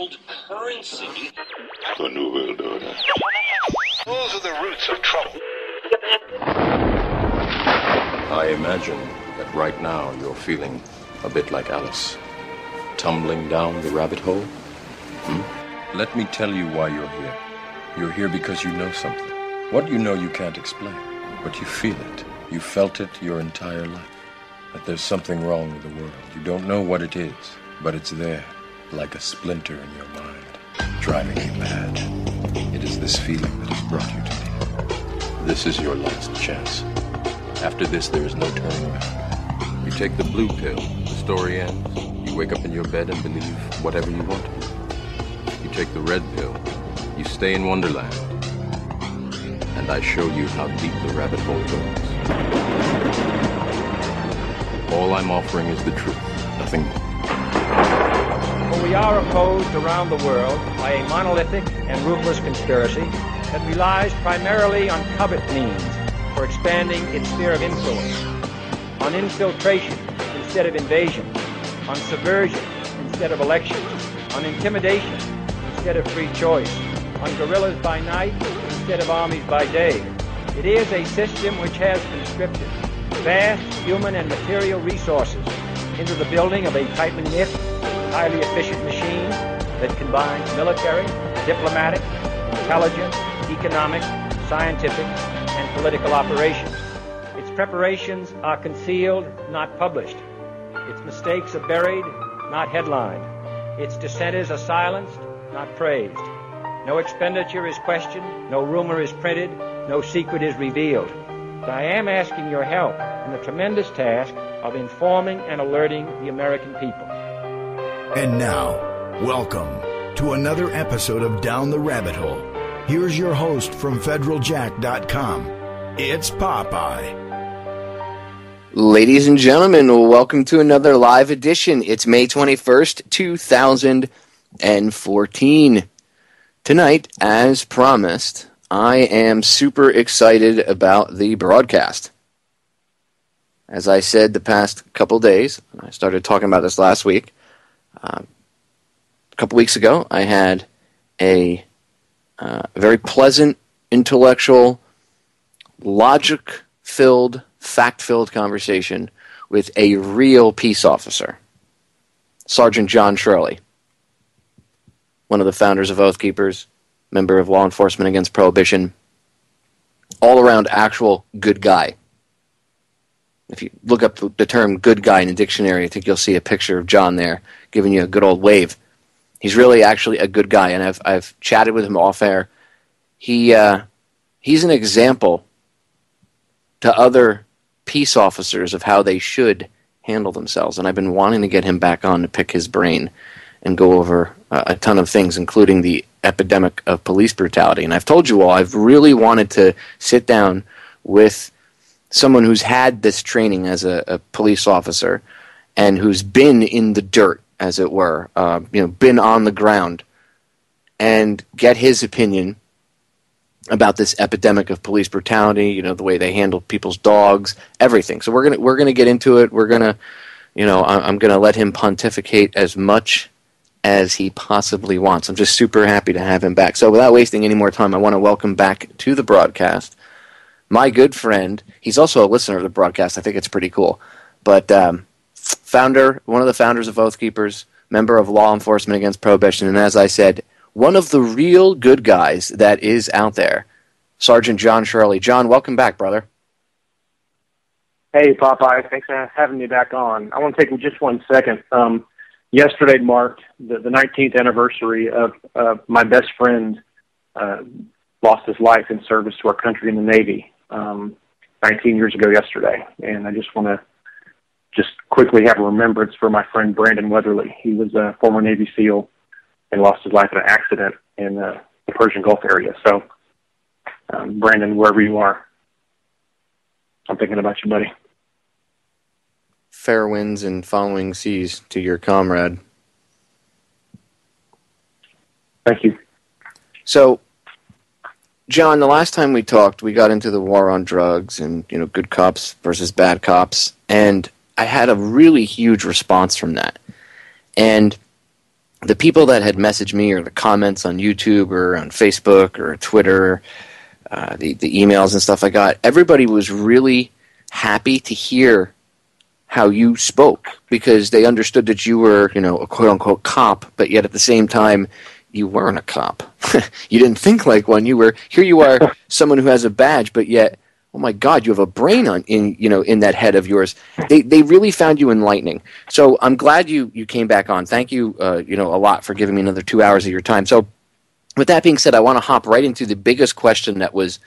world currency. The New World Order. Those are the roots of trouble. I imagine that right now you're feeling a bit like Alice, tumbling down the rabbit hole. Let me tell you why you're here. You're here because you know something. What you know you can't explain, but you feel it. You felt it your entire life. That there's something wrong with the world. You don't know what it is, but it's there, like a splinter in your mind, driving you mad. It is this feeling that has brought you to me. This is your last chance. After this, there is no turning back. You take the blue pill, the story ends. You wake up in your bed and believe whatever you want to. You take the red pill, you stay in Wonderland, and I show you how deep the rabbit hole goes. All I'm offering is the truth, nothing more. For we are opposed around the world by a monolithic and ruthless conspiracy that relies primarily on covert means for expanding its sphere of influence, on infiltration instead of invasion, on subversion instead of elections, on intimidation instead of free choice, on guerrillas by night instead of armies by day. It is a system which has conscripted vast human and material resources into the building of a tightly knit, highly efficient machine that combines military, diplomatic, intelligence, economic, scientific, and political operations. Its preparations are concealed, not published. Its mistakes are buried, not headlined. Its dissenters are silenced, not praised. No expenditure is questioned, no rumor is printed, no secret is revealed. But I am asking your help in the tremendous task of informing and alerting the American people. And now, welcome to another episode of Down the Rabbit Hole. Here's your host from federaljack.com. It's Popeye. Ladies and gentlemen, welcome to another live edition. It's May 21st, 2014. Tonight, as promised, I am super excited about the broadcast. As I said the past couple days, I started talking about this last week. A couple weeks ago, I had a very pleasant, intellectual, logic-filled, fact-filled conversation with a real peace officer, Sergeant John Shirley, one of the founders of Oath Keepers, member of Law Enforcement Against Prohibition, all-around actual good guy. If you look up the term good guy in a dictionary, I think you'll see a picture of John there giving you a good old wave. He's really actually a good guy, and I've chatted with him off air. He's an example to other peace officers of how they should handle themselves, and I've been wanting to get him back on to pick his brain and go over a ton of things, including the epidemic of police brutality. And I've told you all, I've really wanted to sit down with someone who's had this training as a police officer and who's been in the dirt, as it were, been on the ground, and get his opinion about this epidemic of police brutality, the way they handle people's dogs, everything. So we're gonna get into it. We're gonna, I'm gonna let him pontificate as much as he possibly wants. I'm just super happy to have him back. So without wasting any more time, I want to welcome back to the broadcast my good friend. He's also a listener of the broadcast. I think it's pretty cool. But one of the founders of Oath Keepers, member of Law Enforcement Against Prohibition, and as I said, one of the real good guys that is out there, Sergeant John Shirley. John, welcome back, brother. Hey, Popeye. Thanks for having me back on. I want to take just 1 second. Yesterday marked the 19th anniversary of my best friend lost his life in service to our country in the Navy 19 years ago yesterday. And I just want to quickly have a remembrance for my friend Brandon Weatherly. He was a former Navy SEAL and lost his life in an accident in the Persian Gulf area. So, Brandon, wherever you are, I'm thinking about you, buddy. Fair winds and following seas to your comrade. Thank you. So, John, the last time we talked, we got into the war on drugs and, good cops versus bad cops, and I had a really huge response from that. And the people that had messaged me or the comments on YouTube or on Facebook or Twitter, the emails and stuff I got, everybody was really happy to hear how you spoke, because they understood that you were, a quote-unquote cop, but yet at the same time, you weren't a cop. You didn't think like one. Here you are, someone who has a badge, but yet, oh my God, you have a brain in that head of yours. They really found you enlightening. So I'm glad you came back on. Thank you, a lot for giving me another 2 hours of your time. So with that being said, I want to hop right into the biggest question that was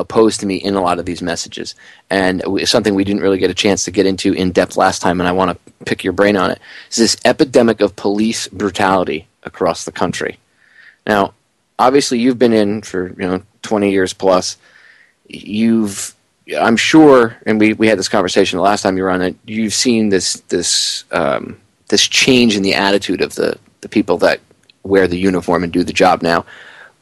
posed to me in a lot of these messages, and something we didn't really get a chance to get into in depth last time, and I want to pick your brain on it. Is this epidemic of police brutality across the country? Now, obviously, you've been in for 20 years plus. I'm sure, and we had this conversation the last time you were on it. You've seen this change in the attitude of the people that wear the uniform and do the job now.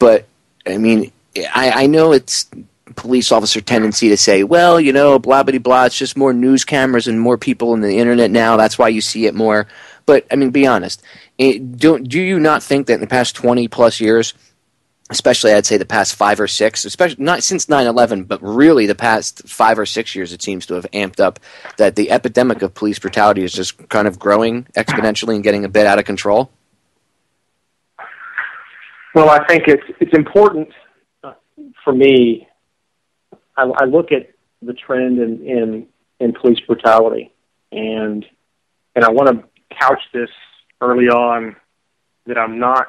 But I mean, I know it's police officer tendency to say, well, blah, blah, blah, it's just more news cameras and more people on the internet now. That's why you see it more. But, I mean, be honest. Do you not think that in the past 20-plus years, especially I'd say the past 5 or 6, especially not since 9/11, but really the past 5 or 6 years it seems to have amped up, that the epidemic of police brutality is just kind of growing exponentially and getting a bit out of control? Well, I think it's important for me. I look at the trend in police brutality, and I want to couch this early on that I'm not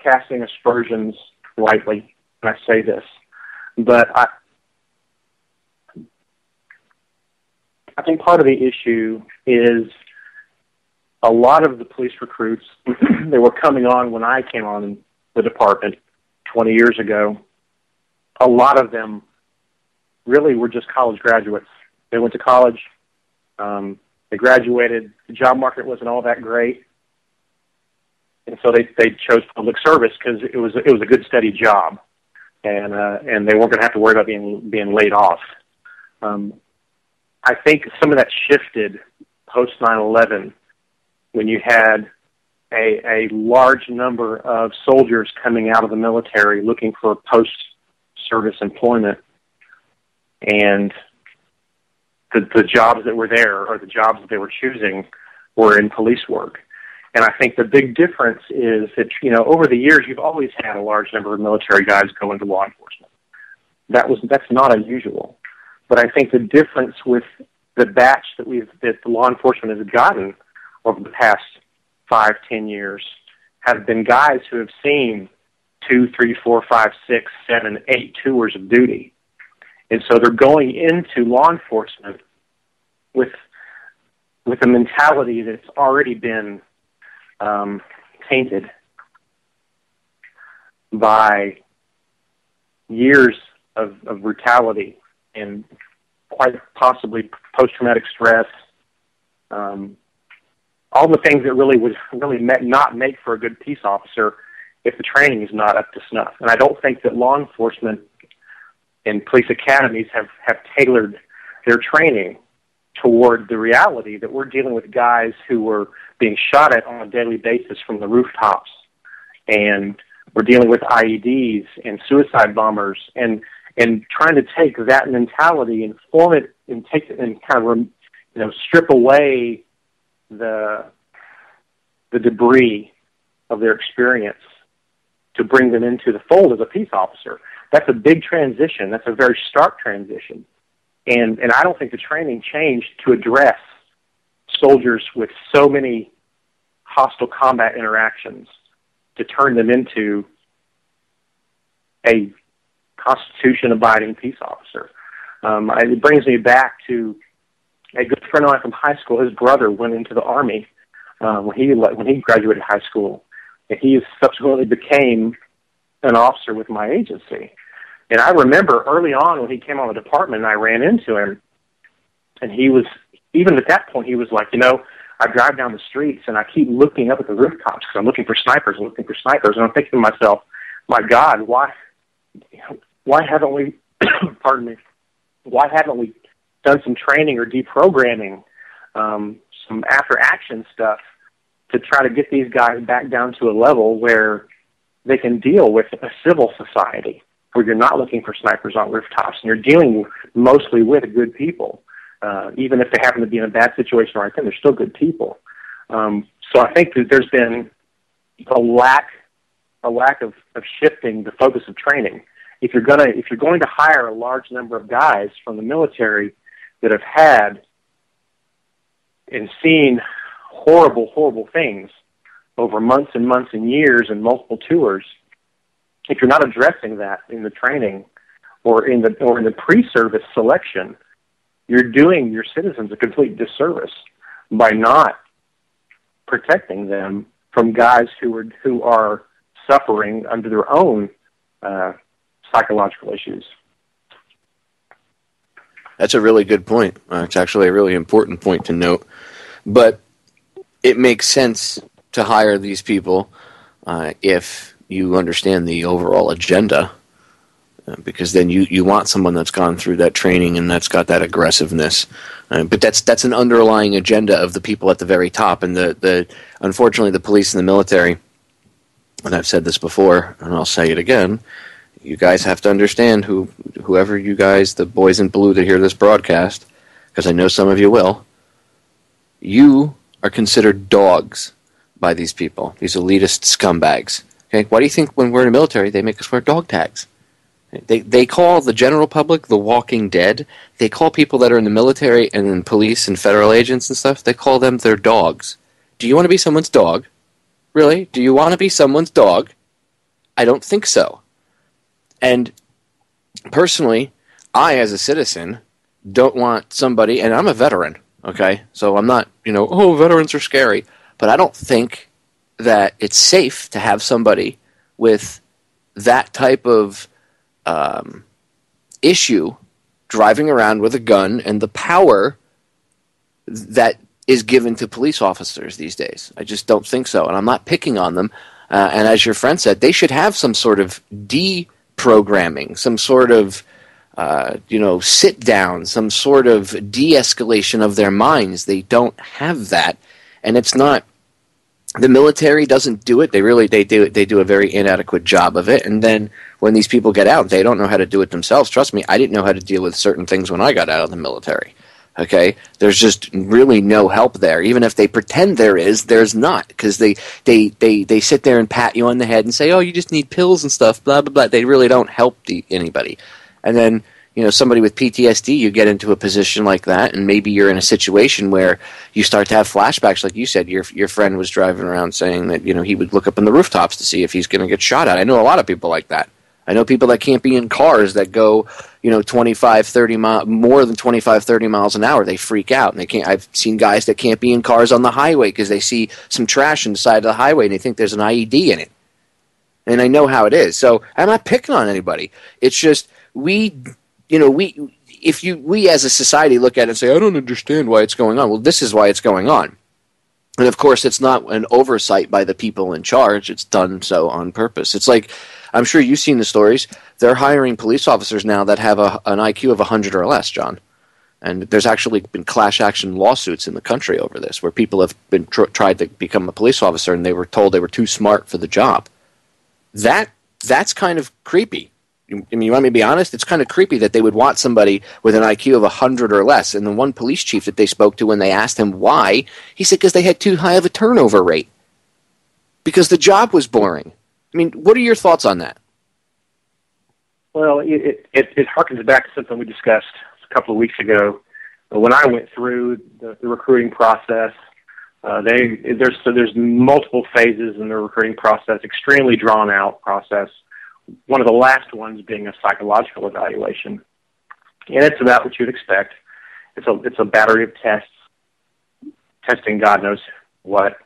casting aspersions lightly when I say this, but I think part of the issue is a lot of the police recruits that were coming on when I came on the department 20 years ago, a lot of them really were just college graduates. They went to college, they graduated, the job market wasn't all that great, and so they chose public service because it was a good steady job, and they weren't going to have to worry about being laid off. I think some of that shifted post 9/11 when you had a large number of soldiers coming out of the military looking for post-service employment, and the jobs that were there, or the jobs that they were choosing, were in police work. And I think the big difference is that, over the years, you've always had a large number of military guys go into law enforcement. That's not unusual. But I think the difference with the batch that the law enforcement has gotten over the past 5-10 years have been guys who have seen 2, 3, 4, 5, 6, 7, 8 tours of duty. And so they're going into law enforcement with a mentality that's already been tainted by years of brutality and quite possibly post-traumatic stress, all the things that really not make for a good peace officer if the training is not up to snuff. And I don't think that law enforcement and police academies have tailored their training toward the reality that we're dealing with guys who were being shot at on a daily basis from the rooftops, and we're dealing with IEDs and suicide bombers, and trying to take that mentality and form it and take it and kind of strip away the debris of their experience to bring them into the fold as a peace officer. That's a big transition. That's a very stark transition. And I don't think the training changed to address soldiers with so many hostile combat interactions to turn them into a Constitution-abiding peace officer. It brings me back to a good friend of mine from high school. His brother went into the Army when he graduated high school, and he subsequently became an officer with my agency. And I remember early on when he came on the department and I ran into him, and he was, even at that point, he was like, I drive down the streets and I keep looking up at the rooftops because I'm looking for snipers. And I'm thinking to myself, my God, why haven't we, pardon me, why haven't we done some training or deprogramming, some after-action stuff to try to get these guys back down to a level where they can deal with a civil society, where you're not looking for snipers on rooftops and you're dealing mostly with good people. Even if they happen to be in a bad situation right then, they're still good people. So I think that there's been a lack of shifting the focus of training. If you're going to hire a large number of guys from the military that have had and seen horrible things over months and months and years and multiple tours, if you're not addressing that in the training or in the pre-service selection, you're doing your citizens a complete disservice by not protecting them from guys who are suffering under their own psychological issues. That's a really good point. It's actually a really important point to note. But it makes sense to hire these people if you understand the overall agenda, because then you want someone that's gone through that training and that's got that aggressiveness. But that's an underlying agenda of the people at the very top. And unfortunately, the police and the military, and I've said this before, and I'll say it again, you guys have to understand whoever you guys, the boys in blue that hear this broadcast, because I know some of you will, you are considered dogs by these people, these elitist scumbags. Okay, why do you think when we're in the military they make us wear dog tags? They call the general public the walking dead. They call people that are in the military and in police and federal agents and stuff, they call them their dogs. Do you want to be someone's dog? Really? Do you want to be someone's dog? I don't think so. And personally, I, as a citizen, don't want somebody, and I'm a veteran, okay? So I'm not, veterans are scary. But I don't think that it's safe to have somebody with that type of issue driving around with a gun and the power that is given to police officers these days. I just don't think so, and I'm not picking on them. And as your friend said, they should have some sort of deprogramming, some sort of sit down, some sort of de-escalation of their minds. They don't have that, and it's not. The military doesn't do it. They do a very inadequate job of it. And then when these people get out, they don't know how to do it themselves. Trust me, I didn't know how to deal with certain things when I got out of the military. Okay, there's just really no help there. Even if they pretend there is, there's not, because they sit there and pat you on the head and say, "Oh, you just need pills and stuff." Blah blah blah. They really don't help anybody. And then somebody with PTSD, you get into a position like that, and maybe you're in a situation where you start to have flashbacks, like you said. Your friend was driving around saying that he would look up on the rooftops to see if he's going to get shot at. I know a lot of people like that. I know people that can't be in cars that go 25, 30 miles, more than 25, 30 miles an hour. They freak out, and they can't. I've seen guys that can't be in cars on the highway because they see some trash on the side of the highway and they think there's an IED in it. And I know how it is. So I'm not picking on anybody. It's just we as a society look at it and say, I don't understand why it's going on. Well, this is why it's going on. And of course, it's not an oversight by the people in charge. It's done so on purpose. It's like, I'm sure you've seen the stories. They're hiring police officers now that have an IQ of 100 or less, John. And there's actually been class action lawsuits in the country over this, where people have been tried to become a police officer and they were told they were too smart for the job. That's kind of creepy. I mean, you want me to be honest? It's kind of creepy that they would want somebody with an IQ of 100 or less. And the one police chief that they spoke to, when they asked him why, he said because they had too high of a turnover rate. Because the job was boring. I mean, what are your thoughts on that? Well, it harkens back to something we discussed a couple of weeks ago. When I went through the recruiting process, there's multiple phases in the recruiting process, extremely drawn-out process. One of the last ones being a psychological evaluation, and it's about what you'd expect. It's a battery of tests, testing God knows what.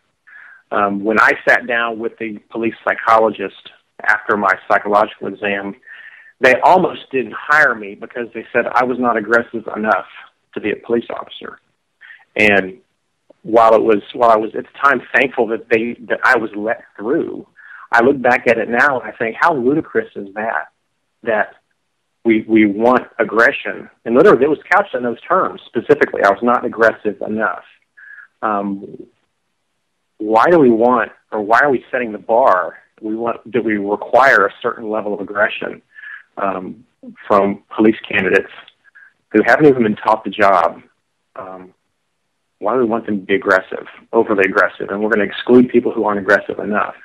When I sat down with the police psychologist after my psychological exam, they almost didn't hire me because they said I was not aggressive enough to be a police officer. And while I was at the time thankful that I was let through, I look back at it now and I think, how ludicrous is that we want aggression. And literally, it was couched in those terms specifically. I was not aggressive enough. why do we want, or why are we setting the bar? Do we require a certain level of aggression from police candidates who haven't even been taught the job? Why do we want them to be aggressive, overly aggressive? And we're going to exclude people who aren't aggressive enough.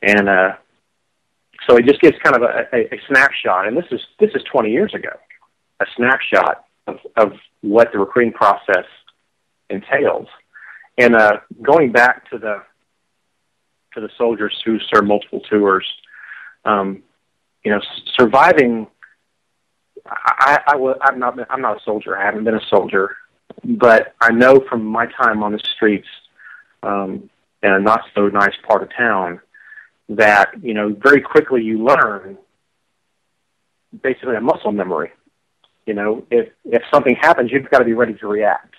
And so it just gives kind of a snapshot, and this is 20 years ago, a snapshot of what the recruiting process entails. And going back to the soldiers who served multiple tours, surviving. I'm not a soldier. I haven't been a soldier, but I know from my time on the streets in a not so nice part of town that very quickly you learn basically a muscle memory. If something happens, you've got to be ready to react.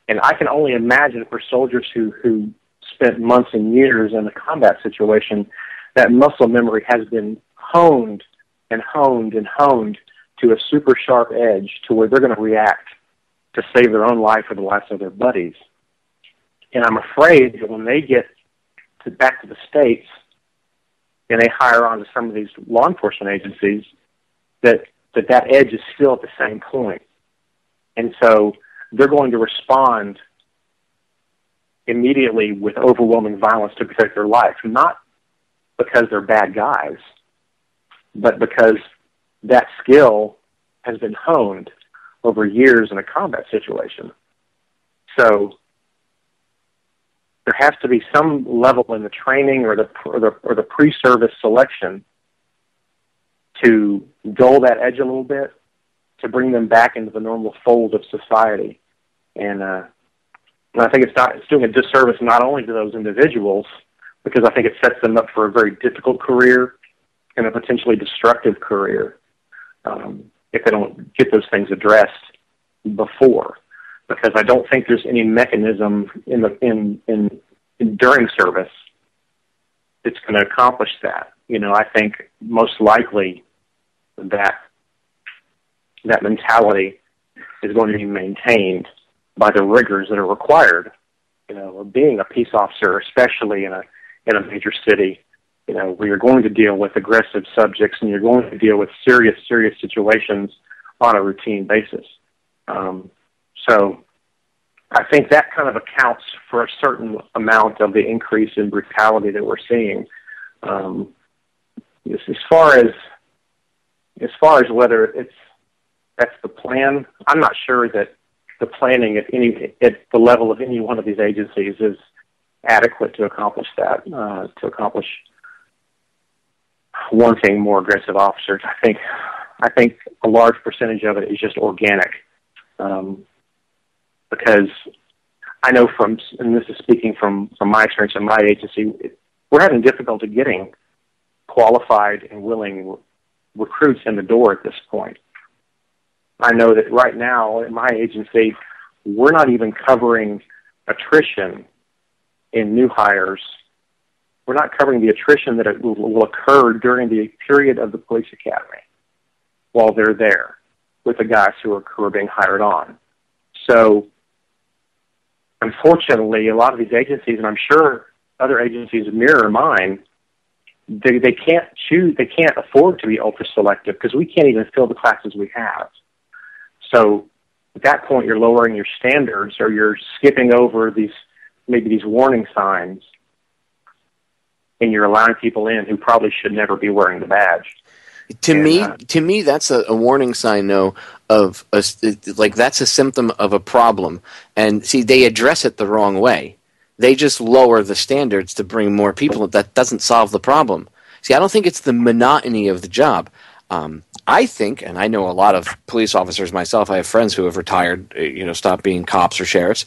And I can only imagine for soldiers who spent months and years in a combat situation, that muscle memory has been honed and honed and honed to a super sharp edge to where they're going to react to save their own life or the lives of their buddies. And I'm afraid that when they get back to the States and they hire on to some of these law enforcement agencies, that edge is still at the same point. And so they're going to respond immediately with overwhelming violence to protect their life, not because they're bad guys, but because that skill has been honed over years in a combat situation. So there has to be some level in the training or the pre-service selection to dull that edge a little bit, to bring them back into the normal fold of society. And I think it's doing a disservice not only to those individuals, because I think it sets them up for a very difficult career and a potentially destructive career if they don't get those things addressed before. Because I don't think there's any mechanism during service that's going to accomplish that. I think most likely that mentality is going to be maintained by the rigors that are required, of being a peace officer, especially in a major city, where you're going to deal with aggressive subjects and you're going to deal with serious situations on a routine basis. So I think that kind of accounts for a certain amount of the increase in brutality that we're seeing. As far as whether that's the plan, I'm not sure that the planning at the level of any one of these agencies is adequate to accomplish that, to accomplish wanting more aggressive officers. I think a large percentage of it is just organic, because I know and this is speaking from my experience in my agency, we're having difficulty getting qualified and willing recruits in the door at this point. I know that right now in my agency, we're not even covering attrition in new hires. We're not covering the attrition that will occur during the period of the police academy while they're there with the guys who are being hired on. So, unfortunately, a lot of these agencies, and I'm sure other agencies mirror mine, they can't choose, they can't afford to be ultra-selective because we can't even fill the classes we have. So at that point, you're lowering your standards, or you're skipping over these warning signs, and you're allowing people in who probably should never be wearing the badge. To me, that's a warning sign, though, of that's a symptom of a problem. And see, they address it the wrong way. They just lower the standards to bring more people. That doesn't solve the problem. See, I don't think it's the monotony of the job. I think, and I know a lot of police officers myself, I have friends who have retired, stopped being cops or sheriffs,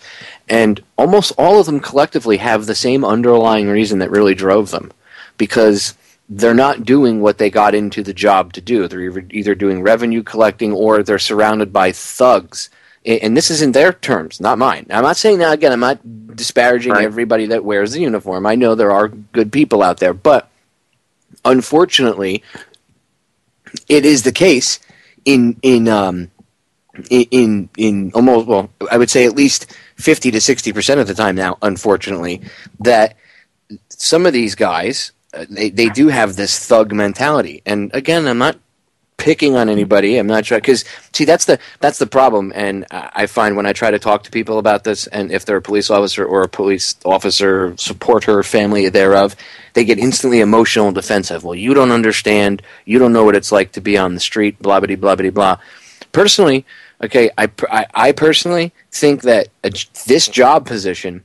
and almost all of them collectively have the same underlying reason that really drove them, because they're not doing what they got into the job to do. They're either doing revenue collecting or they're surrounded by thugs. And this is in their terms, not mine. I'm not saying that, again, I'm not disparaging everybody that wears the uniform. I know there are good people out there, but unfortunately, it is the case in almost, well, I would say at least 50 to 60% of the time now, unfortunately, that some of these guys, they do have this thug mentality. And again, I'm not picking on anybody. I'm not trying, because see, that's the problem. And I find when I try to talk to people about this, and if they're a police officer or a police officer supporter, family thereof, they get instantly emotional and defensive. Well, you don't understand. You don't know what it's like to be on the street. Blah blah blah blah blah. Personally, okay, I personally think that this job position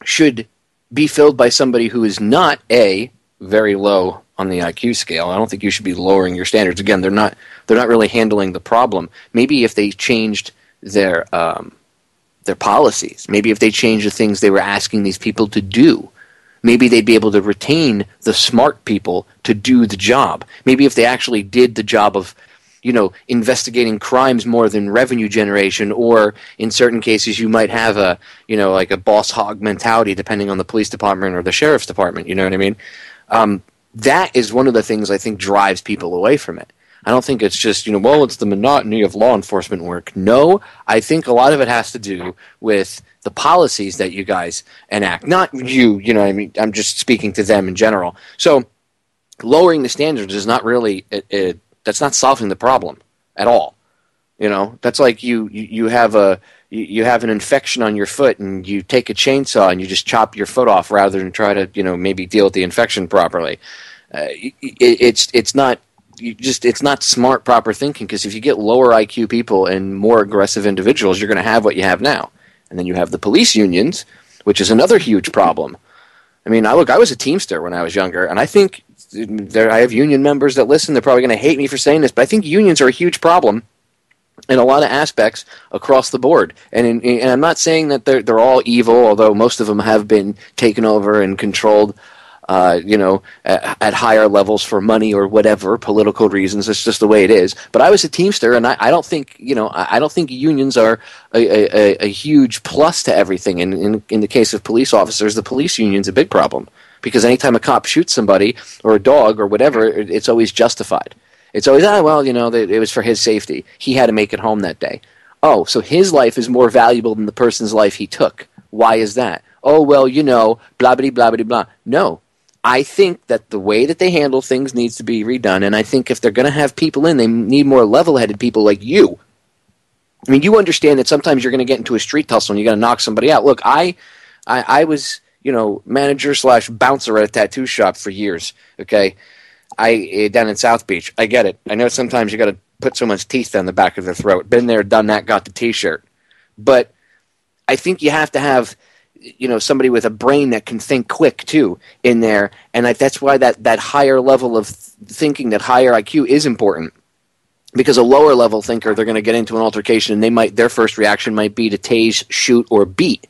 should be filled by somebody who is not very low on the IQ scale. I don't think you should be lowering your standards. Again, they're not really handling the problem. Maybe if they changed their policies, maybe if they changed the things they were asking these people to do, maybe they'd be able to retain the smart people to do the job. Maybe if they actually did the job of, investigating crimes more than revenue generation, or in certain cases you might have a, like a boss hog mentality depending on the police department or the sheriff's department, you know what I mean? That is one of the things I think drives people away from it. I don't think it's just, it's the monotony of law enforcement work. No, I think a lot of it has to do with the policies that you guys enact. Not you, I mean? I'm just speaking to them in general. So lowering the standards is not really, that's not solving the problem at all. That's like you have an infection on your foot and you take a chainsaw and you just chop your foot off rather than try to, maybe deal with the infection properly. It's not smart, proper thinking, because if you get lower IQ people and more aggressive individuals, you're going to have what you have now. And then you have the police unions, which is another huge problem. I mean, I was a Teamster when I was younger, and I think I have union members that listen. They're probably going to hate me for saying this, but I think unions are a huge problem in a lot of aspects across the board. And I'm not saying that they're all evil, although most of them have been taken over and controlled, at higher levels for money or whatever, political reasons. It's just the way it is. But I was a Teamster, and I don't think, I don't think unions are a huge plus to everything. And in the case of police officers, the police union's a big problem, because anytime a cop shoots somebody or a dog or whatever, it's always justified. It's always, it was for his safety. He had to make it home that day. Oh, so his life is more valuable than the person's life he took. Why is that? Oh, well, blah, blah, blah, blah, blah. No. I think that the way that they handle things needs to be redone, and I think if they're going to have people in, they need more level-headed people like you. I mean, you understand that sometimes you're going to get into a street tussle and you're going to knock somebody out. Look, I was, manager / bouncer at a tattoo shop for years, okay? Down in South Beach. I get it. I know sometimes you got to put someone's teeth down the back of their throat. Been there, done that, got the T-shirt. But I think you have to have, somebody with a brain that can think quick too in there, and that's why that higher level of thinking, that higher IQ, is important. Because a lower level thinker, they're going to get into an altercation, and their first reaction might be to tase, shoot, or beat.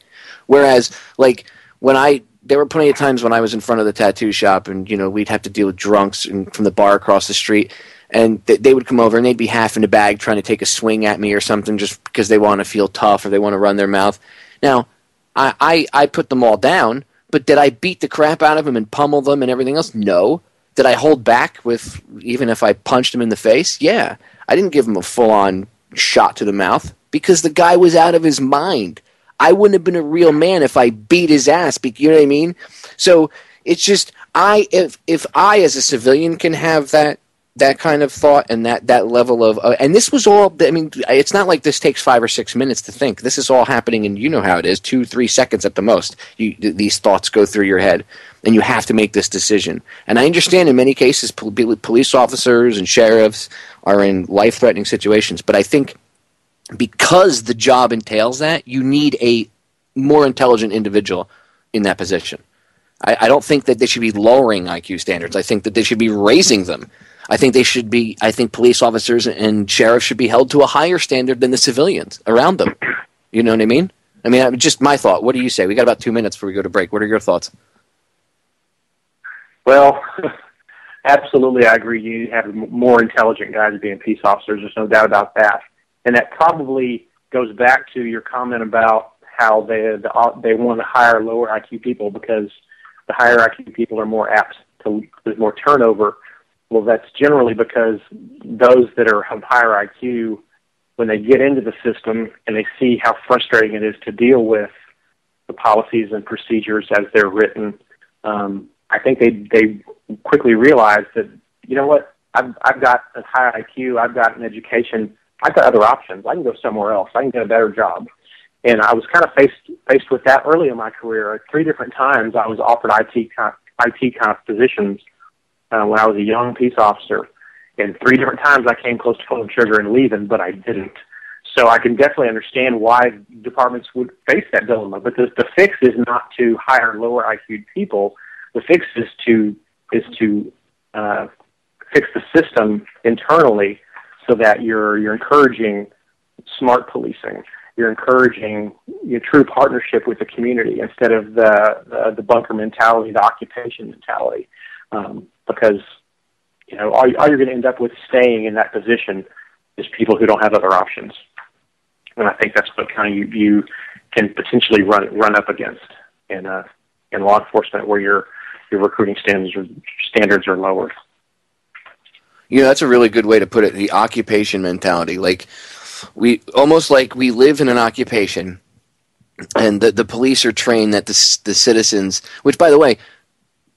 Whereas, like there were plenty of times when I was in front of the tattoo shop, and we'd have to deal with drunks from the bar across the street, and they would come over and they'd be half in the bag trying to take a swing at me or something just because they want to feel tough or they want to run their mouth. Now, I put them all down, but did I beat the crap out of them and pummel them and everything else? No. Did I hold back with, even if I punched them in the face? Yeah. I didn't give him a full-on shot to the mouth because the guy was out of his mind. I wouldn't have been a real man if I beat his ass, you know what I mean? So it's just, if I as a civilian can have that kind of thought and that level of, and this was all, I mean, it's not like this takes 5 or 6 minutes to think. This is all happening, and you know how it is, 2-3 seconds at the most. These thoughts go through your head, and you have to make this decision. And I understand in many cases police officers and sheriffs are in life-threatening situations, but I think because the job entails that, you need a more intelligent individual in that position. I don't think that they should be lowering IQ standards. I think that they should be raising them. I think police officers and sheriffs should be held to a higher standard than the civilians around them. You know what I mean? I mean, just my thought. What do you say? We got about 2 minutes before we go to break. What are your thoughts? Well, absolutely, I agree. You have more intelligent guys being peace officers. There's no doubt about that. And that probably goes back to your comment about how they want to hire lower IQ people because the higher IQ people are more apt to, there's more turnover. Well, that's generally because those that have higher IQ, when they get into the system and they see how frustrating it is to deal with the policies and procedures as they're written, I think they quickly realized that, you know what, I've got a high IQ, I've got an education, I've got other options. I can go somewhere else. I can get a better job. And I was kind of faced with that early in my career. 3 different times I was offered IT kind of positions when I was a young peace officer. And 3 different times I came close to pulling the trigger and leaving, but I didn't. So I can definitely understand why departments would face that dilemma. But the fix is not to hire lower IQ people. The fix is to fix the system internally so that you're encouraging smart policing. You're encouraging true partnership with the community instead of the bunker mentality, the occupation mentality, because all you're going to end up with staying in that position is people who don't have other options. And I think that's what kind of you can potentially run up against in law enforcement, where your recruiting standards are lower. That's a really good way to put it. The occupation mentality, we live in an occupation, and the police are trained that the citizens. Which, by the way,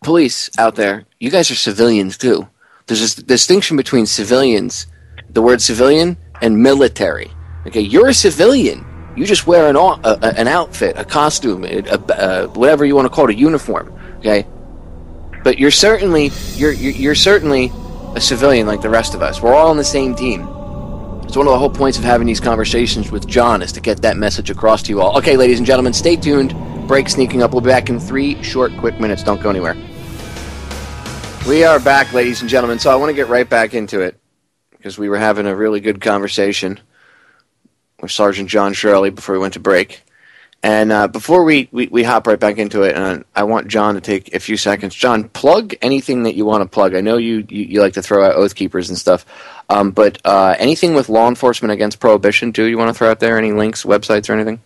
police out there, you guys are civilians too. There's this distinction between civilians, the word civilian, and military. Okay, you're a civilian. You just wear an outfit, a costume, whatever you want to call it, a uniform. Okay, but you're certainly a civilian like the rest of us. We're all on the same team. It's one of the whole points of having these conversations with John, is to get that message across to you all. Okay, ladies and gentlemen, stay tuned. Break sneaking up. We'll be back in 3 short, quick minutes. Don't go anywhere. We are back, ladies and gentlemen. So I want to get right back into it, because we were having a really good conversation with Sergeant John Shirley before we went to break. And before we hop right back into it, and I want John to take a few seconds. John, plug anything that you want to plug. I know you like to throw out Oath Keepers and stuff, but anything with law enforcement against prohibition, too, you want to throw out there? Any links, websites, or anything?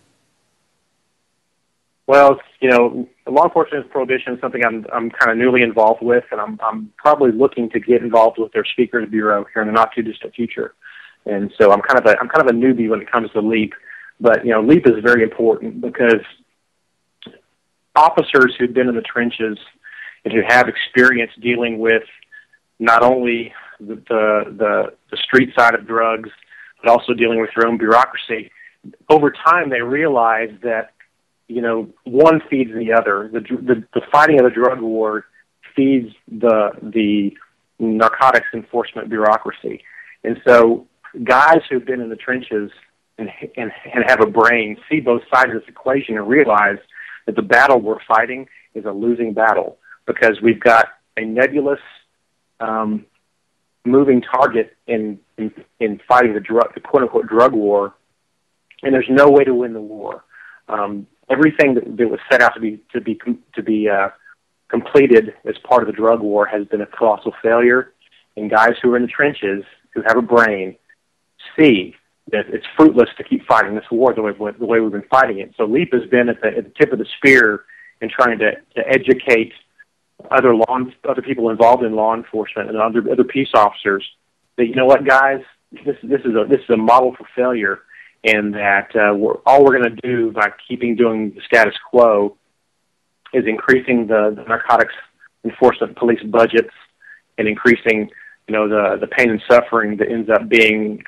Well, law enforcement prohibition is something I'm kind of newly involved with, and I'm probably looking to get involved with their Speakers Bureau here in the not too distant future. And so I'm kind of a newbie when it comes to LEAP. But, LEAP is very important, because officers who've been in the trenches and who have experience dealing with not only the street side of drugs, but also dealing with their own bureaucracy, over time they realize that, one feeds the other. The fighting of the drug war feeds the narcotics enforcement bureaucracy. And so guys who've been in the trenches and have a brain see both sides of this equation and realize that the battle we're fighting is a losing battle, because we've got a nebulous moving target in fighting the quote-unquote drug war, and there's no way to win the war. Everything that was set out to be completed as part of the drug war has been a colossal failure, and guys who are in the trenches, who have a brain, see that it's fruitless to keep fighting this war the way we've been fighting it. So LEAP has been at the tip of the spear in trying to educate other people involved in law enforcement and other peace officers that, guys, this is a model for failure, and that all we're going to do by doing the status quo is increasing the narcotics enforcement police budgets and increasing the pain and suffering that ends up being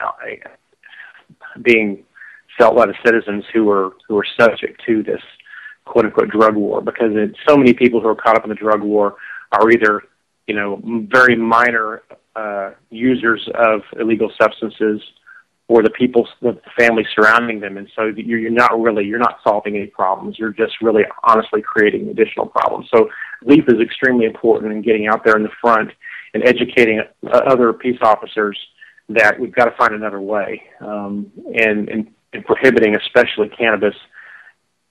felt by the citizens who are subject to this quote unquote drug war, because so many people who are caught up in the drug war are either very minor users of illegal substances, or the families surrounding them, and so you're not solving any problems. You're just really honestly creating additional problems. So LEAP is extremely important in getting out there in the front and educating other peace officers that we've got to find another way, and prohibiting especially cannabis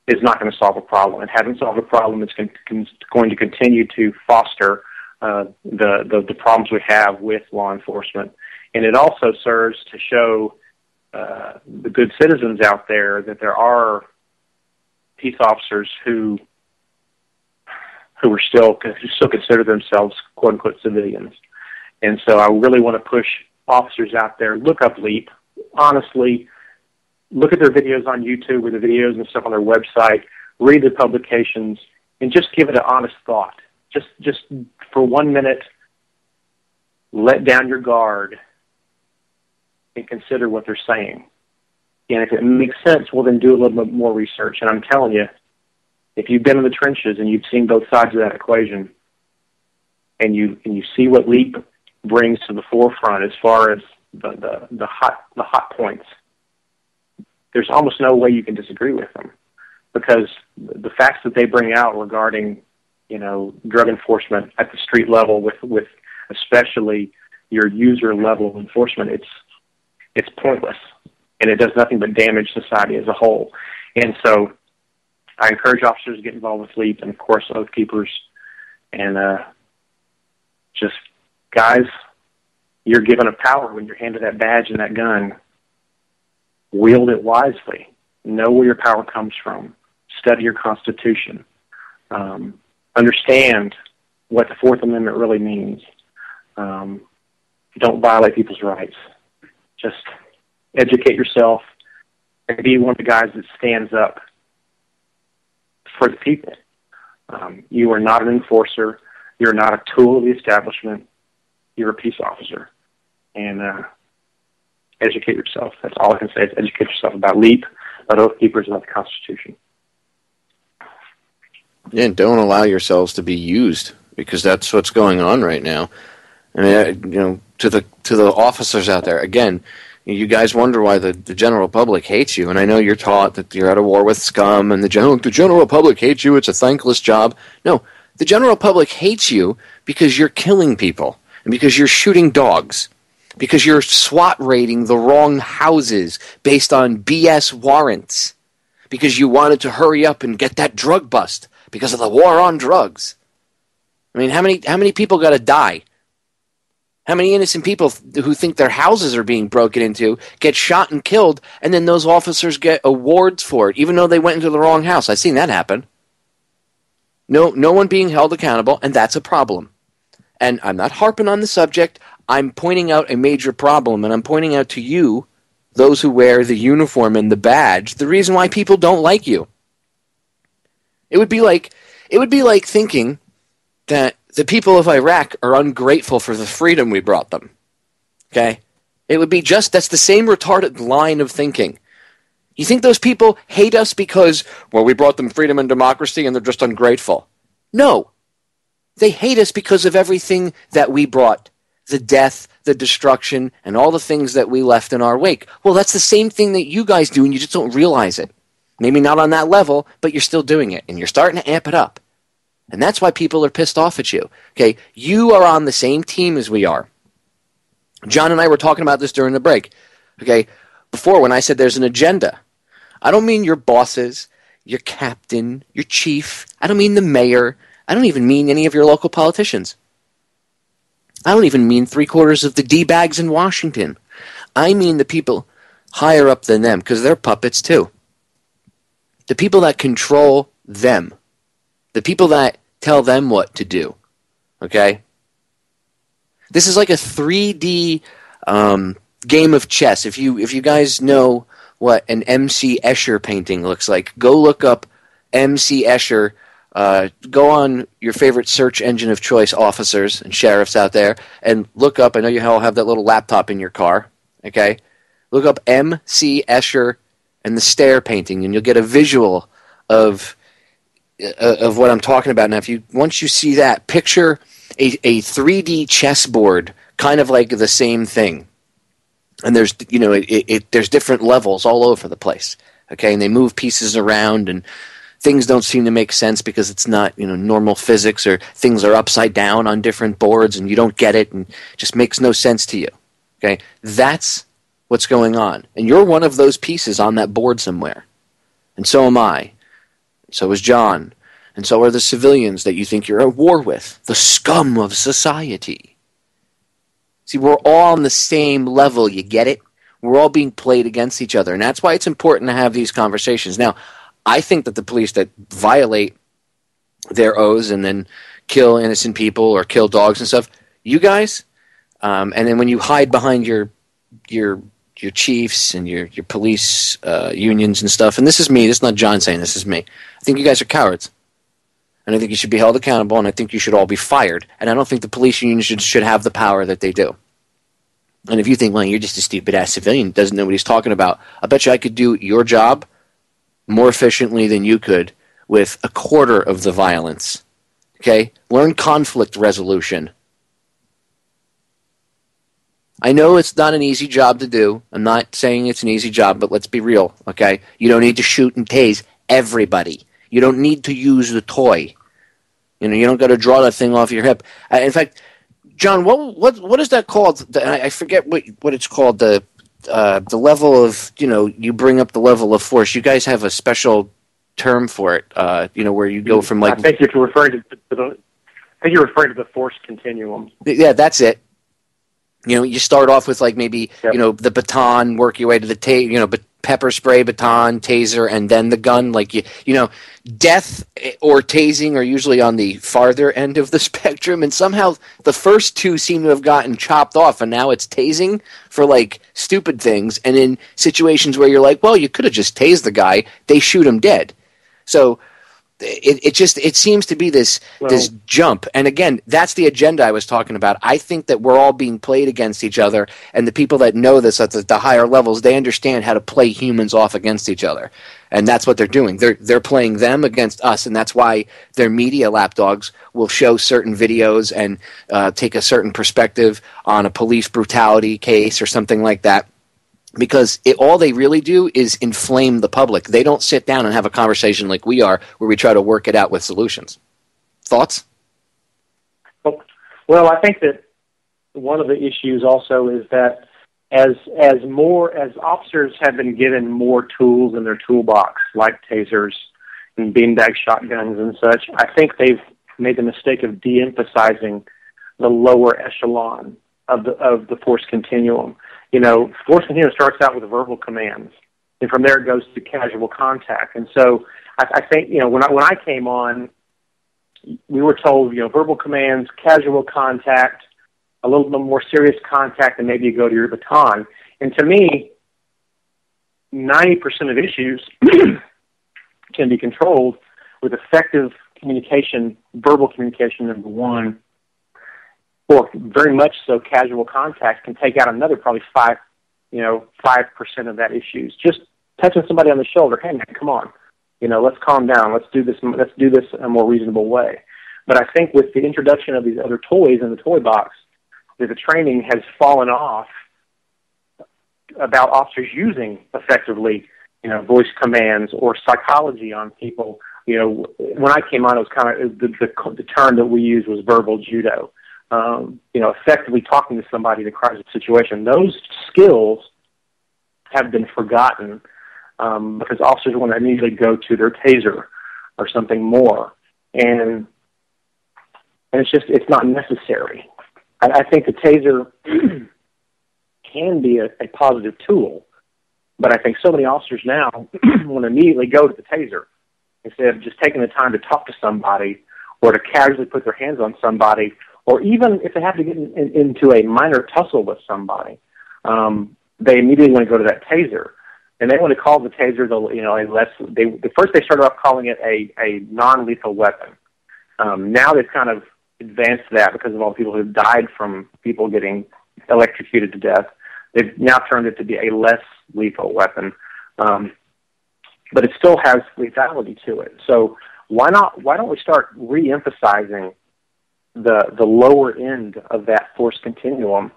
is not going to solve a problem. And having solved a problem, it's going to continue to foster the problems we have with law enforcement. And it also serves to show the good citizens out there that there are peace officers who still consider themselves quote unquote civilians. And so I really want to push officers out there, look up LEAP. Honestly, look at their videos on YouTube or the videos and stuff on their website, read the publications, and just give it an honest thought. just for 1 minute, let down your guard and consider what they're saying. And if it makes sense, well, then do a little bit more research. And I'm telling you, if you've been in the trenches and you've seen both sides of that equation, and you see what LEAP brings to the forefront as far as the hot points, there's almost no way you can disagree with them, because the facts that they bring out regarding, drug enforcement at the street level, with especially your user level of enforcement, it's pointless, and it does nothing but damage society as a whole. And so I encourage officers to get involved with LEAP, and of course Oath Keepers, and just, guys, you're given a power when you're handed that badge and that gun. Wield it wisely. Know where your power comes from. Study your Constitution. Understand what the Fourth Amendment really means. Don't violate people's rights. Just educate yourself and be one of the guys that stands up for the people. You are not an enforcer. You're not a tool of the establishment. You're a peace officer. And educate yourself. That's all I can say, is educate yourself about LEAP, about Oath Keepers, about the Constitution. Yeah, and don't allow yourselves to be used, because that's what's going on right now. I mean, to the officers out there, again, you guys wonder why the general public hates you, and I know you're taught that you're at a war with scum, and the general public hates you, it's a thankless job. No, the general public hates you because you're killing people, and because you're shooting dogs, because you're SWAT raiding the wrong houses based on BS warrants, because you wanted to hurry up and get that drug bust because of the war on drugs. I mean, how many people got to die? How many innocent people who think their houses are being broken into get shot and killed, and then those officers get awards for it, even though they went into the wrong house? I've seen that happen. No one being held accountable, and that's a problem. And I'm not harping on the subject. I'm pointing out a major problem, and I'm pointing out to you, those who wear the uniform and the badge, the reason why people don't like you. It would be like thinking that the people of Iraq are ungrateful for the freedom we brought them. Okay? It would be that's the same retarded line of thinking. You think those people hate us because, well, we brought them freedom and democracy and they're just ungrateful? No. They hate us because of everything that we brought. The death, the destruction, and all the things that we left in our wake. Well, that's the same thing that you guys do, and you just don't realize it. Maybe not on that level, but you're still doing it, and you're starting to amp it up. And that's why people are pissed off at you. Okay, you are on the same team as we are. John and I were talking about this during the break. Okay, before when I said there's an agenda, I don't mean your bosses, your captain, your chief. I don't mean the mayor. I don't even mean any of your local politicians. I don't even mean 3/4 of the D-bags in Washington. I mean the people higher up than them, because they're puppets too. The people that control them. The people that tell them what to do. Okay? This is like a 3D game of chess. If you guys know what an M.C. Escher painting looks like, go look up M.C. Escher. Go on your favorite search engine of choice, officers and sheriffs out there, and look up, I know you all have that little laptop in your car, okay? Look up M.C. Escher and the stair painting, and you'll get a visual of what I'm talking about. Now, once you see that, picture a 3D chessboard, kind of like the same thing. And there's, there's different levels all over the place, okay? And they move pieces around, and things don't seem to make sense because it's not, normal physics, or things are upside down on different boards and you don't get it and it just makes no sense to you. Okay? That's what's going on. And you're one of those pieces on that board somewhere. And so am I. So is John. And so are the civilians that you think you're at war with. The scum of society. See, we're all on the same level, you get it? We're all being played against each other. And that's why it's important to have these conversations. Now, I think that the police that violate their oaths and then kill innocent people or kill dogs and stuff, you guys, and then when you hide behind your chiefs and your police unions and stuff, and this is me, this is not John saying this is me, I think you guys are cowards. And I think you should be held accountable, and I think you should all be fired. And I don't think the police union should have the power that they do. And if you think, well, you're just a stupid-ass civilian, doesn't know what he's talking about, I bet you I could do your job more efficiently than you could with a quarter of the violence. Okay? Learn conflict resolution. I know it's not an easy job to do. I'm not saying it's an easy job, but let's be real, okay? You don't need to shoot and tase everybody. You don't need to use the toy. You know, you don't got to draw that thing off your hip. In fact, John, what is that called? I forget what it's called. The level of, you know, you bring up the level of force. You guys have a special term for it. You know, where you go from like. I think you're referring to the force continuum. Yeah, that's it. You know, you start off with like maybe you know the baton, work your way to the pepper spray, baton, taser, and then the gun. Like you know, death or tasing are usually on the farther end of the spectrum, and somehow the first two seem to have gotten chopped off, and now it's tasing for like stupid things. And in situations where you're like, well, you could have just tased the guy, they shoot him dead. So it seems to be this jump. And again, that's the agenda I was talking about. I think that we're all being played against each other, and the people that know this at the higher levels, they understand how to play humans off against each other. And that's what they're doing. They're playing them against us, and that's why their media lapdogs will show certain videos and take a certain perspective on a police brutality case or something like that. Because all they really do is inflame the public. They don't sit down and have a conversation like we are, where we try to work it out with solutions. Thoughts? Well, I think that one of the issues also is that as officers have been given more tools in their toolbox, like tasers and beanbag shotguns and such, I think they've made the mistake of de-emphasizing the lower echelon of the force continuum. You know, force continuum starts out with verbal commands, and from there it goes to casual contact. And so I think, you know, when I came on, we were told, you know, verbal commands, casual contact, a little bit more serious contact, and maybe you go to your baton. And to me, 90% of issues can be controlled with effective communication, verbal communication, number one, or very much so casual contact can take out another probably 5% of that issues. Just touching somebody on the shoulder, hey man, come on, you know, let's calm down, let's do this in a more reasonable way. But I think with the introduction of these other toys in the toy box, the training has fallen off about officers using effectively, you know, voice commands or psychology on people. You know, when I came on, it was kind of the term that we used was verbal judo. You know, effectively talking to somebody in a crisis situation. Those skills have been forgotten because officers want to immediately go to their taser or something more, and it's not necessary. I think the taser can be a positive tool, but I think so many officers now want to immediately go to the taser instead of just taking the time to talk to somebody or to casually put their hands on somebody. Or even if they have to get into a minor tussle with somebody, they immediately want to go to that taser, and they want to call the taser first they started off calling it a non-lethal weapon. Now they've kind of advanced that because of all the people who've died from people getting electrocuted to death. They've now turned it to be a less lethal weapon, but it still has lethality to it. So why don't we start re-emphasizing the lower end of that force continuum,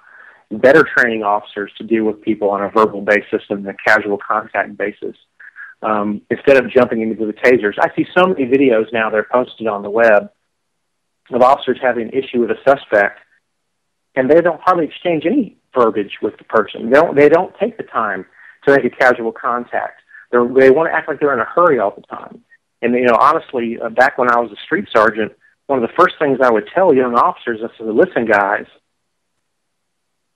better training officers to deal with people on a verbal basis and a casual contact basis, instead of jumping into the tasers. I see so many videos now that are posted on the web of officers having an issue with a suspect, and they don't hardly exchange any verbiage with the person. They don't take the time to make a casual contact. They want to act like they're in a hurry all the time. And, you know, honestly, back when I was a street sergeant, one of the first things I would tell young officers, I said, listen, guys,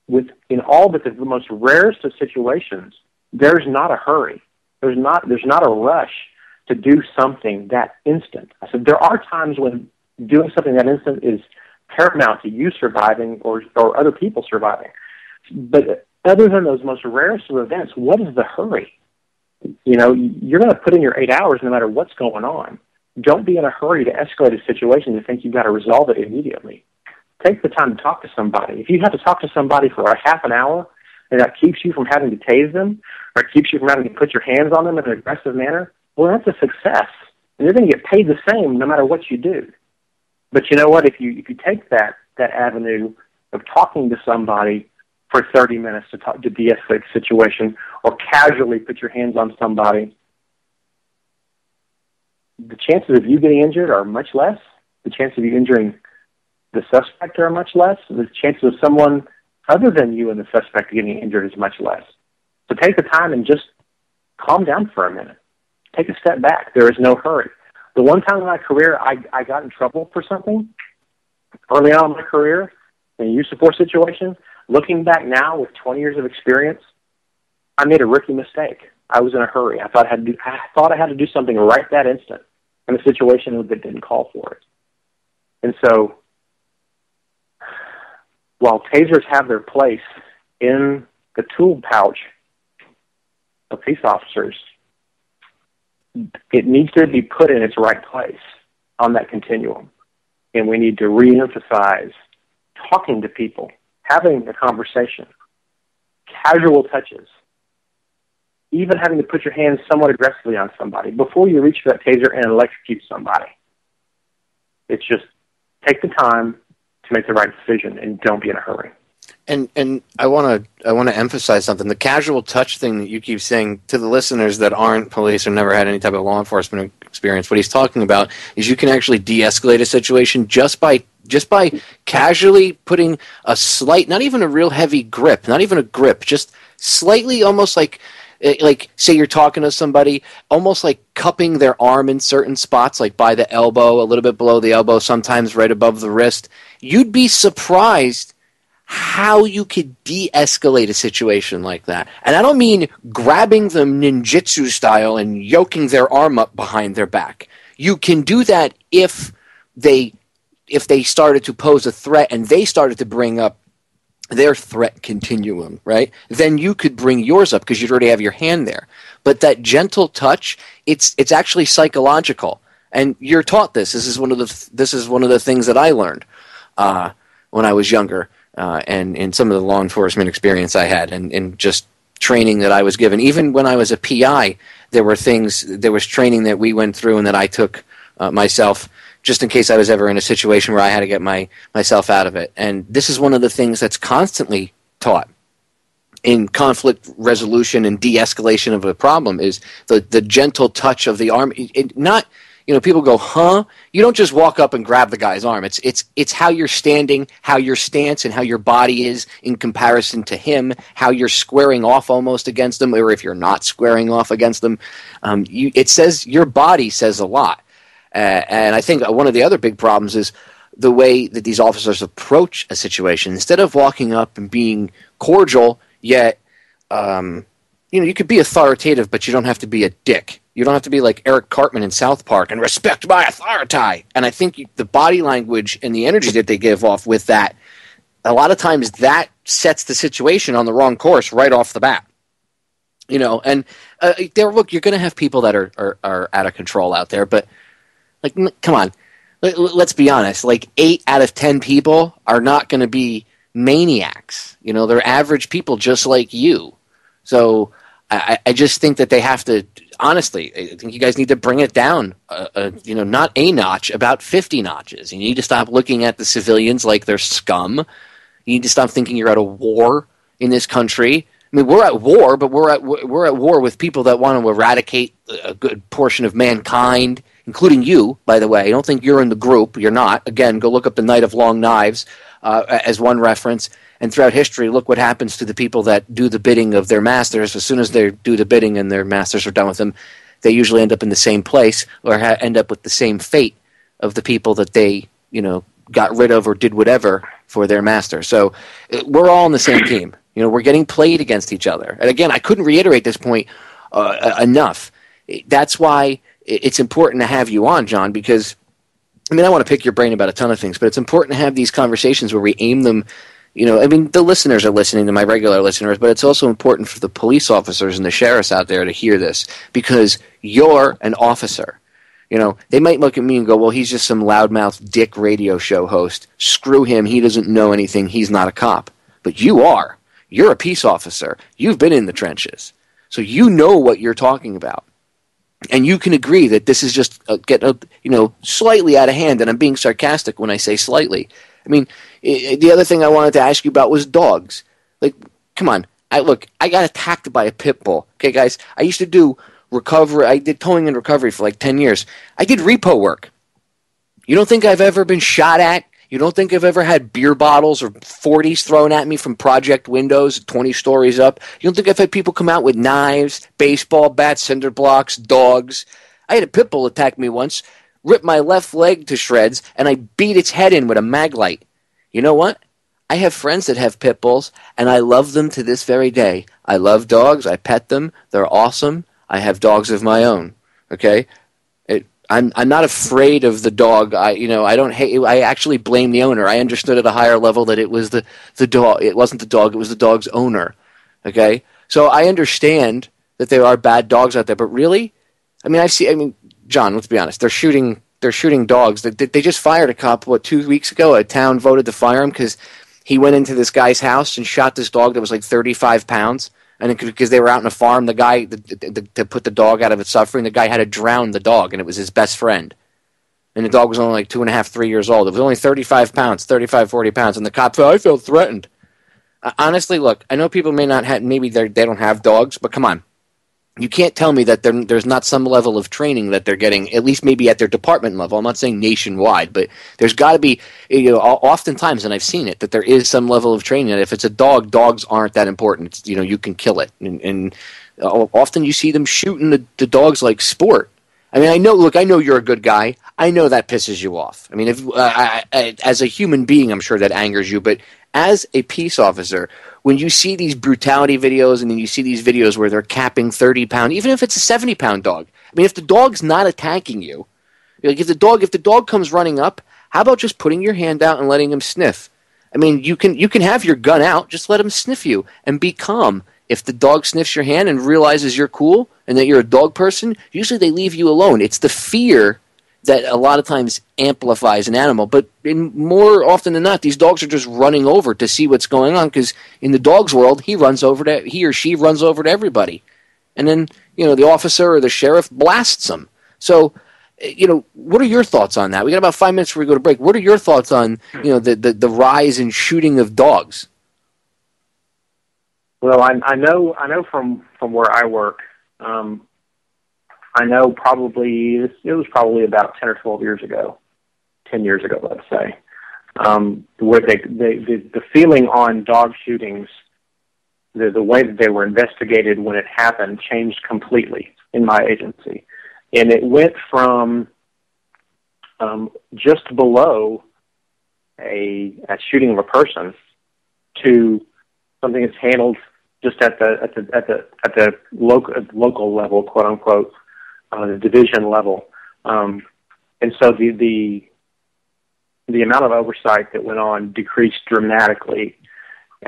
in all but the most rarest of situations, there's not a hurry. There's not a rush to do something that instant. I said, there are times when doing something that instant is paramount to you surviving or other people surviving. But other than those most rarest of events, what is the hurry? You know, you're going to put in your 8 hours no matter what's going on. Don't be in a hurry to escalate a situation to think you've got to resolve it immediately. Take the time to talk to somebody. If you have to talk to somebody for a half an hour and that keeps you from having to tase them or it keeps you from having to put your hands on them in an aggressive manner, well, that's a success. And you're going to get paid the same no matter what you do. But you know what? If you take that avenue of talking to somebody for 30 minutes to de-escalate the situation or casually put your hands on somebody, the chances of you getting injured are much less. The chances of you injuring the suspect are much less. The chances of someone other than you and the suspect getting injured is much less. So take the time and just calm down for a minute. Take a step back. There is no hurry. The one time in my career I got in trouble for something, early on in my career, in a use of force situation, looking back now with 20 years of experience, I made a rookie mistake. I was in a hurry. I thought I had to do something right that instant in a situation that didn't call for it. And so, while tasers have their place in the tool pouch of police officers, it needs to be put in its right place on that continuum. And we need to reemphasize talking to people, having a conversation, casual touches, even having to put your hands somewhat aggressively on somebody before you reach for that taser and electrocute somebody. It's just take the time to make the right decision and don't be in a hurry. And I want to emphasize something. The casual touch thing that you keep saying to the listeners that aren't police or never had any type of law enforcement experience, what he's talking about is you can actually de-escalate a situation just by casually putting a slight, not even a real heavy grip, not even a grip, just slightly almost like say you're talking to somebody, almost like cupping their arm in certain spots, like by the elbow, a little bit below the elbow, sometimes right above the wrist. You'd be surprised how you could de-escalate a situation like that. And I don't mean grabbing them ninjutsu style and yoking their arm up behind their back. You can do that if they started to pose a threat and they started to bring up their threat continuum, right? Then you could bring yours up because you'd already have your hand there. But that gentle touch, it's actually psychological, and you're taught this. This is one of the things that I learned when I was younger, and in some of the law enforcement experience I had, and just training that I was given. Even when I was a PI, there was training that we went through and that I took myself, just in case I was ever in a situation where I had to get myself out of it. And this is one of the things that's constantly taught in conflict resolution and de-escalation of a problem is the gentle touch of the arm. People go, huh? You don't just walk up and grab the guy's arm. It's how you're standing, how your stance and how your body is in comparison to him, how you're squaring off almost against him, or if you're not squaring off against them. It says, your body says a lot. And I think one of the other big problems is the way that these officers approach a situation. Instead of walking up and being cordial, yet, you could be authoritative, but you don't have to be a dick. You don't have to be like Eric Cartman in South Park and respect my authority. And I think the body language and the energy that they give off with that, a lot of times that sets the situation on the wrong course right off the bat. And look, you're going to have people that are out of control out there, but like, come on, let's be honest. Like 8 out of 10 people are not going to be maniacs. They're average people just like you. So I just think that they have to, honestly, I think you guys need to bring it down, not a notch, about 50 notches. You need to stop looking at the civilians like they're scum. You need to stop thinking you're at a war in this country. I mean, we're at war, but we're at war with people that want to eradicate a good portion of mankind, including you, by the way. I don't think you're in the group. You're not. Again, go look up the Night of Long Knives as one reference. And throughout history, look what happens to the people that do the bidding of their masters. As soon as they do the bidding and their masters are done with them, they usually end up in the same place or end up with the same fate of the people that they, got rid of or did whatever for their master. So we're all on the same team. We're getting played against each other. And again, I couldn't reiterate this point enough. That's why it's important to have you on, John, because, I want to pick your brain about a ton of things, but it's important to have these conversations where we aim them. The listeners are listening to my regular listeners, but it's also important for the police officers and the sheriffs out there to hear this because you're an officer. You know, they might look at me and go, well, he's just some loudmouth dick radio show host. Screw him. He doesn't know anything. He's not a cop. But you are. You're a peace officer. You've been in the trenches. So you know what you're talking about. And you can agree that this is just getting, slightly out of hand. And I'm being sarcastic when I say slightly. I mean, the other thing I wanted to ask you about was dogs. Like, come on. I got attacked by a pit bull. Okay, guys, I used to do recovery. I did towing and recovery for like 10 years. I did repo work. You don't think I've ever been shot at? You don't think I've ever had beer bottles or 40s thrown at me from project windows 20 stories up? You don't think I've had people come out with knives, baseball bats, cinder blocks, dogs? I had a pit bull attack me once, ripped my left leg to shreds, and I beat its head in with a mag light. You know what? I have friends that have pit bulls, and I love them to this very day. I love dogs. I pet them. They're awesome. I have dogs of my own. Okay? I'm not afraid of the dog. I don't hate. I actually blame the owner. I understood at a higher level that it was the dog. It wasn't the dog. It was the dog's owner. Okay, so I understand that there are bad dogs out there, but really, John, let's be honest. They're shooting dogs. They just fired a cop 2 weeks ago. A town voted to fire him because he went into this guy's house and shot this dog that was like 35 pounds. And because they were out in a farm, the guy, to put the dog out of its suffering, the guy had to drown the dog, and it was his best friend. And the dog was only like 2.5, 3 years old. It was only 35 pounds, 35, 40 pounds. And the cop said, I felt threatened. Honestly, look, I know people may not have, maybe they don't have dogs, but come on. You can't tell me that there's not some level of training that they're getting, at least maybe at their department level. I'm not saying nationwide, but there's got to be, oftentimes, and I've seen it, that there is some level of training. That if it's a dog, dogs aren't that important. It's, you can kill it. And often you see them shooting the dogs like sport. I mean, I know you're a good guy. I know that pisses you off. I mean, as a human being, I'm sure that angers you, but as a peace officer, when you see these brutality videos and then you see these videos where they're capping 30-pound, even if it's a 70-pound dog. I mean, if the dog's not attacking you, like if the dog comes running up, how about just putting your hand out and letting him sniff? I mean, you can have your gun out, just let him sniff you and be calm. If the dog sniffs your hand and realizes you're cool and that you're a dog person, usually they leave you alone. It's the fear that a lot of times amplifies an animal. But more often than not, these dogs are just running over to see what's going on, because in the dog's world, he or she runs over to everybody. And then, the officer or the sheriff blasts them. So, what are your thoughts on that? We got about 5 minutes before we go to break. What are your thoughts on, the rise in shooting of dogs? Well, I know from where I work, I know it was probably about 10 or 12 years ago, 10 years ago, let's say, where the feeling on dog shootings, the way that they were investigated when it happened changed completely in my agency. And it went from just below a shooting of a person to something that's handled just at the local level, quote unquote, the division level, and so the amount of oversight that went on decreased dramatically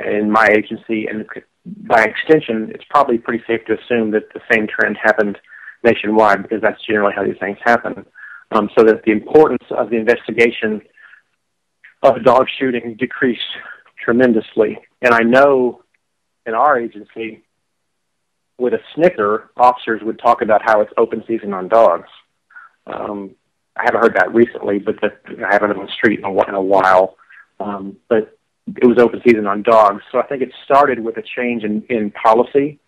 in my agency, and by extension, it's probably pretty safe to assume that the same trend happened nationwide, because that's generally how these things happen. So that the importance of the investigation of dog shooting decreased tremendously, and I know in our agency, with a snicker, officers would talk about how it's open season on dogs. I haven't heard that recently, but I haven't been on the street in a while. But it was open season on dogs. So I think it started with a change in policy,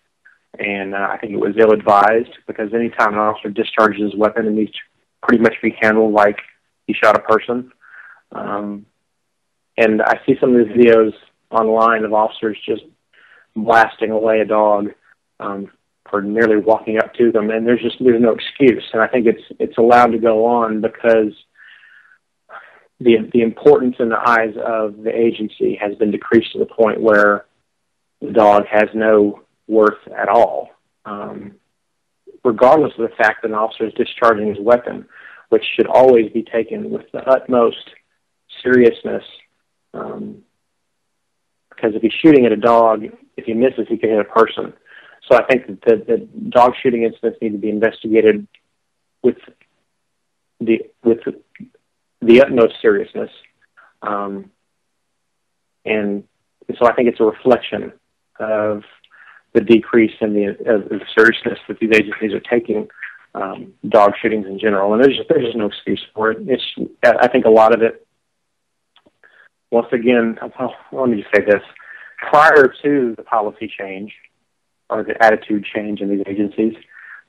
and I think it was ill-advised, because anytime an officer discharges his weapon, it needs to pretty much be handled like he shot a person. And I see some of these videos online of officers just blasting away a dog for merely walking up to them, and there's no excuse. And I think it's allowed to go on because the importance in the eyes of the agency has been decreased to the point where the dog has no worth at all, regardless of the fact that an officer is discharging his weapon, which should always be taken with the utmost seriousness, because if he's shooting at a dog, if he misses, he can hit a person. So I think that the dog shooting incidents need to be investigated with the utmost seriousness, and so I think it's a reflection of the decrease in the seriousness that these agencies are taking dog shootings in general, and there's just no excuse for it. I think a lot of it. Once again, well, let me just say this: prior to the policy change or the attitude change in these agencies,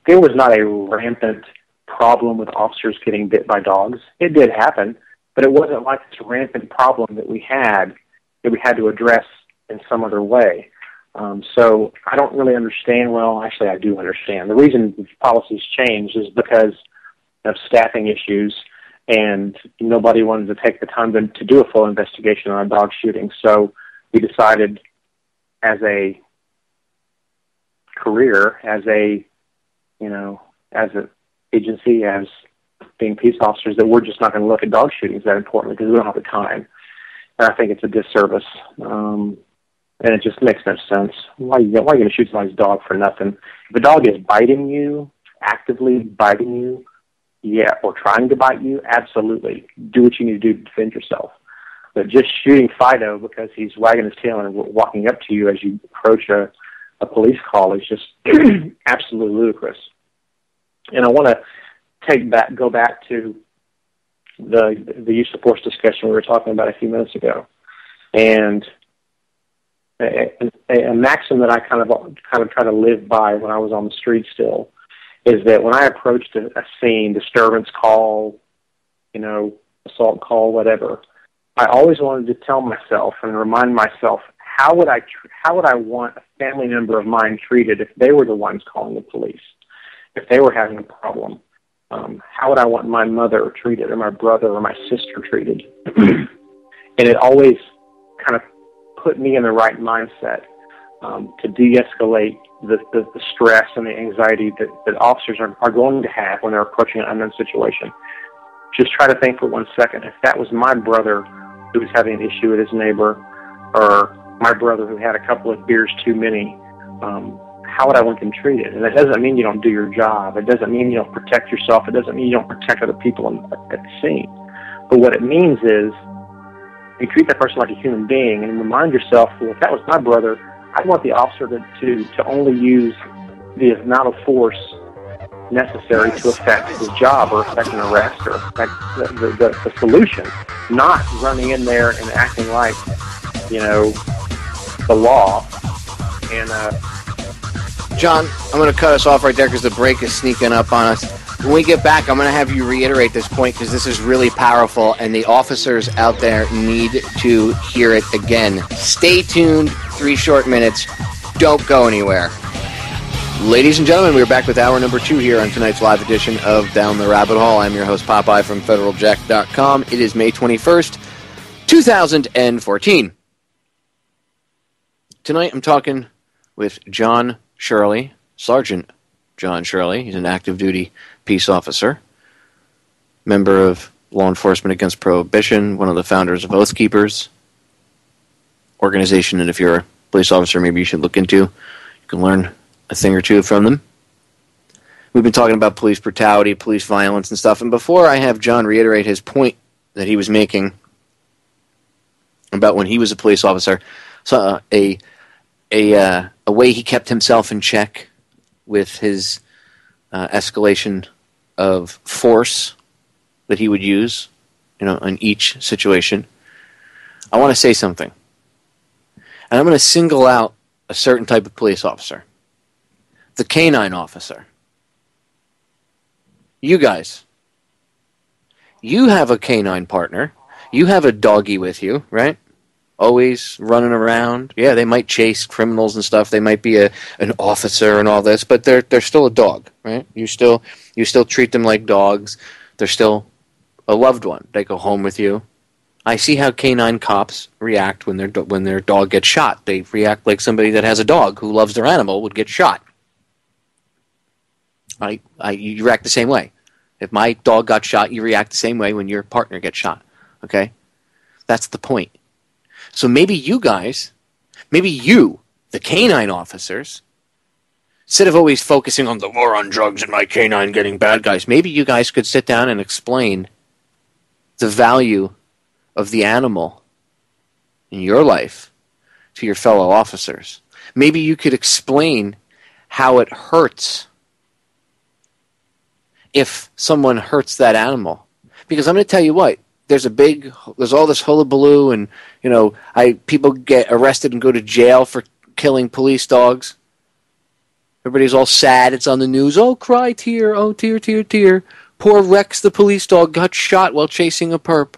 there was not a rampant problem with officers getting bit by dogs. It did happen, but it wasn't like this rampant problem that we had to address in some other way. So I don't really understand. Well, actually, I do understand. The reason the policies changed is because of staffing issues, and nobody wanted to take the time to do a full investigation on a dog shooting. So we decided, as a career, as an agency, as being peace officers, that we're just not going to look at dog shootings that importantly because we don't have the time. And I think it's a disservice. And it just makes no sense. Why are you going to shoot somebody's dog for nothing? If a dog is biting you, actively biting you, yeah, or trying to bite you, absolutely. Do what you need to do to defend yourself. But just shooting Fido because he's wagging his tail and walking up to you as you approach a police call is just absolutely ludicrous. And I want to go back to the use of force discussion we were talking about a few minutes ago. And a maxim that I kind of try to live by when I was on the street still is that when I approached a scene, disturbance call, assault call, whatever, I always wanted to tell myself and remind myself, how would I want a family member of mine treated if they were the ones calling the police, if they were having a problem? How would I want my mother treated, or my brother, or my sister treated? And it always kind of put me in the right mindset to de-escalate the stress and the anxiety that officers are going to have when they're approaching an unknown situation. Just try to think for 1 second, if that was my brother who was having an issue with his neighbor, or my brother who had a couple of beers too many, how would I want them treated? And that doesn't mean you don't do your job. It doesn't mean you don't protect yourself. It doesn't mean you don't protect other people at the scene. But what it means is you treat that person like a human being and remind yourself, well, if that was my brother, I'd want the officer to only use the amount of force necessary to affect his job or affect an arrest or affect the solution, not running in there and acting like, the law. And John, I'm going to cut us off right there because the break is sneaking up on us. When we get back, I'm going to have you reiterate this point because this is really powerful, and the officers out there need to hear it again. Stay tuned. 3 short minutes. Don't go anywhere. Ladies and gentlemen, we're back with hour number 2 here on tonight's live edition of Down the Rabbit Hole. I'm your host, Popeye from FederalJack.com. It is May 21st, 2014. Tonight I'm talking with John Shirley, Sergeant John Shirley. He's an active duty peace officer, member of Law Enforcement Against Prohibition, one of the founders of Oath Keepers organization, and if you're a police officer, maybe you should look into. You can learn a thing or two from them. We've been talking about police brutality, police violence, and stuff, and before I have John reiterate his point that he was making about when he was a police officer, so a way he kept himself in check with his escalation of force that he would use, in each situation. I want to say something. And I'm going to single out a certain type of police officer. The canine officer. You guys. You have a canine partner. You have a doggy with you, right? Always running around. Yeah, they might chase criminals and stuff. They might be an officer and all this, but they're still a dog, right? You still treat them like dogs. They're still a loved one. They go home with you. I see how canine cops react when their dog gets shot. They react like somebody that has a dog who loves their animal would get shot. You react the same way. If my dog got shot, you react the same way when your partner gets shot. Okay? That's the point. So maybe you guys, the canine officers, Instead of always focusing on the war on drugs and my canine getting bad guys, maybe you guys could sit down and explain the value of the animal in your life to your fellow officers. Maybe you could explain how it hurts if someone hurts that animal. Because I'm going to tell you what, there's all this hullabaloo, and people get arrested and go to jail for killing police dogs. Everybody's all sad. It's on the news. Oh, cry, tear. Oh, tear, tear, tear. Poor Rex, the police dog, got shot while chasing a perp.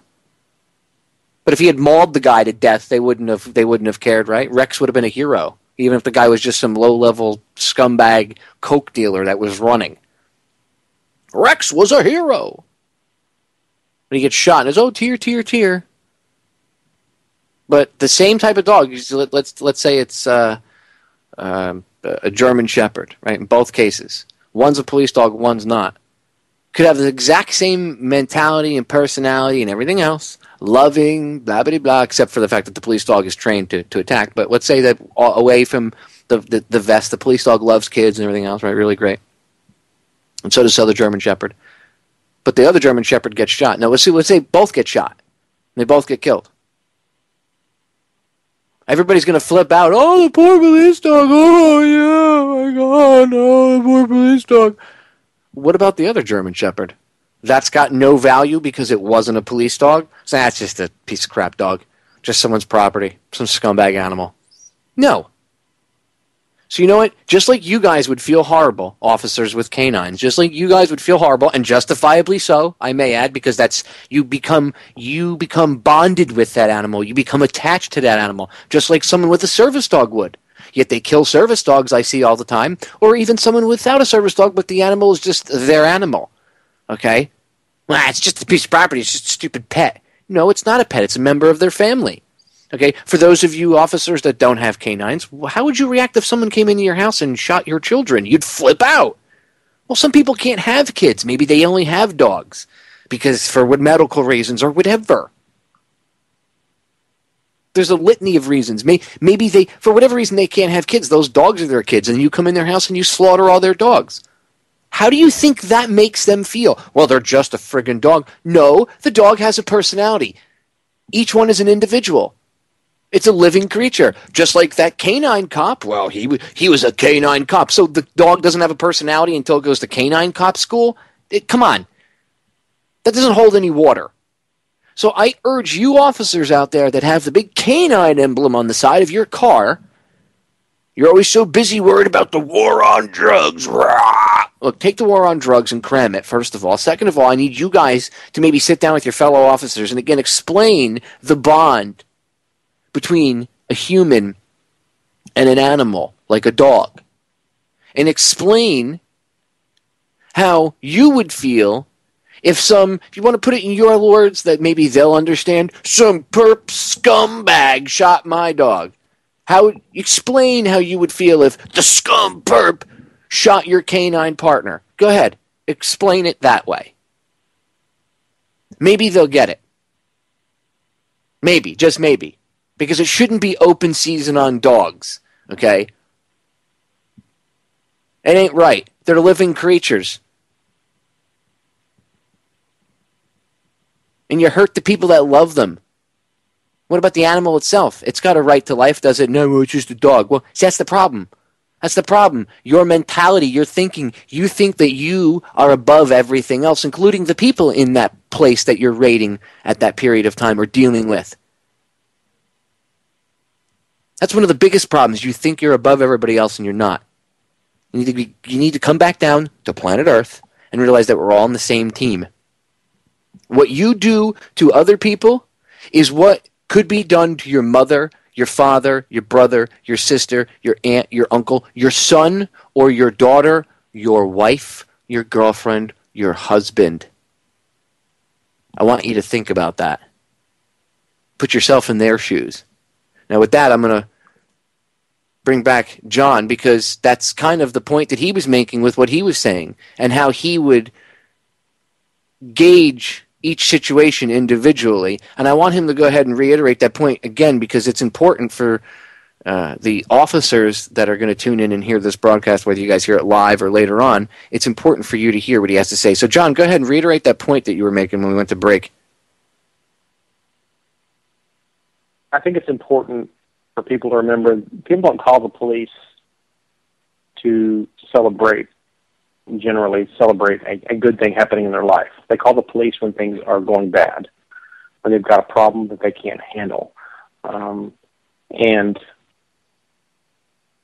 But if he had mauled the guy to death, they wouldn't have cared, right? Rex would have been a hero, even if the guy was just some low-level scumbag coke dealer that was running. Rex was a hero. But he gets shot, and it's, oh, tear, tear, tear. But the same type of dog, let's say it's a German Shepherd, right? In both cases. One's a police dog, one's not. Could have the exact same mentality and personality and everything else, loving, blah, blah, blah, except for the fact that the police dog is trained to attack. But let's say that away from the vest, the police dog loves kids and everything else, right? Really great. And so does the other German Shepherd. But the other German Shepherd gets shot. Now, let's say both get shot. And they both get killed. Everybody's going to flip out. Oh, the poor police dog. Oh, yeah, my God. Oh, the poor police dog. What about the other German Shepherd? That's got no value because it wasn't a police dog? So that's just a piece of crap dog. Just someone's property. Some scumbag animal. No. So you know what? Just like you guys would feel horrible, officers with canines, just like you guys would feel horrible, and justifiably so, I may add, because that's you become bonded with that animal. You become attached to that animal, just like someone with a service dog would. Yet they kill service dogs, I see all the time, or even someone without a service dog, but the animal is just their animal. Okay? Well, it's just a piece of property. It's just a stupid pet. No, it's not a pet. It's a member of their family. Okay, for those of you officers that don't have canines, how would you react if someone came into your house and shot your children? You'd flip out. Well, some people can't have kids. Maybe they only have dogs because for what medical reasons or whatever. There's a litany of reasons. Maybe they, for whatever reason, they can't have kids. Those dogs are their kids, and you come in their house and you slaughter all their dogs. How do you think that makes them feel? Well, they're just a friggin' dog. No, the dog has a personality. Each one is an individual. It's a living creature, just like that canine cop. Well, he was a canine cop, so the dog doesn't have a personality until it goes to canine cop school? Come on. That doesn't hold any water. So I urge you officers out there that have the big canine emblem on the side of your car, you're always so busy worried about the war on drugs. Rah! Look, take the war on drugs and cram it, first of all. Second of all, I need you guys to maybe sit down with your fellow officers and again explain the bond between a human and an animal, like a dog, and explain how you would feel if you want to put it in your words that maybe they'll understand, some perp scumbag shot my dog. Explain how you would feel if the scum perp shot your canine partner. Go ahead, explain it that way. Maybe they'll get it. Maybe, just maybe. Because it shouldn't be open season on dogs, okay? It ain't right. They're living creatures. And you hurt the people that love them. What about the animal itself? It's got a right to life, does it? No, it's just a dog. Well, see, that's the problem. That's the problem. Your mentality, your thinking, you think that you are above everything else, including the people in that place that you're raiding at that period of time or dealing with. That's one of the biggest problems. You think you're above everybody else and you're not. You need to come back down to planet Earth and realize that we're all on the same team. What you do to other people is what could be done to your mother, your father, your brother, your sister, your aunt, your uncle, your son or your daughter, your wife, your girlfriend, your husband. I want you to think about that. Put yourself in their shoes. Now with that, I'm going to bring back John because that's kind of the point that he was making with what he was saying and how he would gauge each situation individually. And I want him to go ahead and reiterate that point again because it's important for the officers that are going to tune in and hear this broadcast, whether you guys hear it live or later on, it's important for you to hear what he has to say. So, John, go ahead and reiterate that point that you were making when we went to break. I think it's important for people to remember, people don't call the police to celebrate, generally celebrate a good thing happening in their life. They call the police when things are going bad, when they've got a problem that they can't handle. And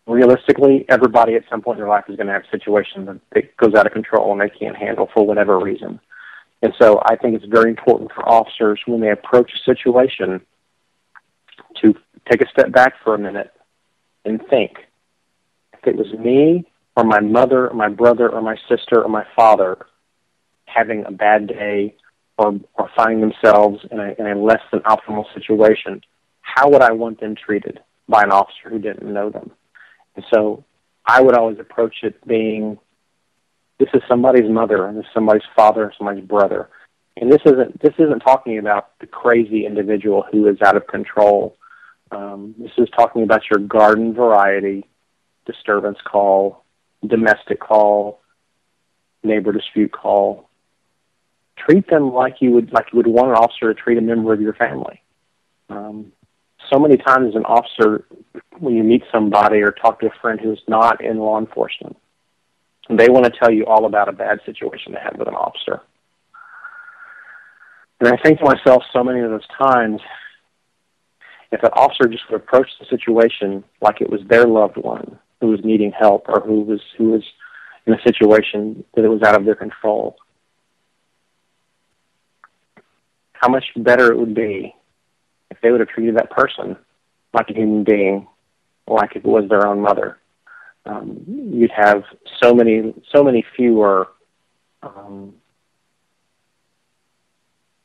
realistically, everybody at some point in their life is going to have a situation that goes out of control and they can't handle for whatever reason. And so I think it's very important for officers when they approach a situation to take a step back for a minute and think, if it was me or my mother or my brother or my sister or my father having a bad day or finding themselves in a less than optimal situation, how would I want them treated by an officer who didn't know them? And so I would always approach it being, this is somebody's mother, and this is somebody's father, somebody's brother. And this isn't talking about the crazy individual who is out of control. This is talking about your garden variety disturbance call, domestic call, neighbor dispute call. Treat them like you would want an officer to treat a member of your family. So many times as an officer, when you meet somebody or talk to a friend who's not in law enforcement, they want to tell you all about a bad situation they had with an officer. And I think to myself, so many of those times, if an officer just would approach the situation like it was their loved one who was needing help or who was in a situation that it was out of their control, how much better it would be if they would have treated that person like a human being, like if it was their own mother. You'd have so many fewer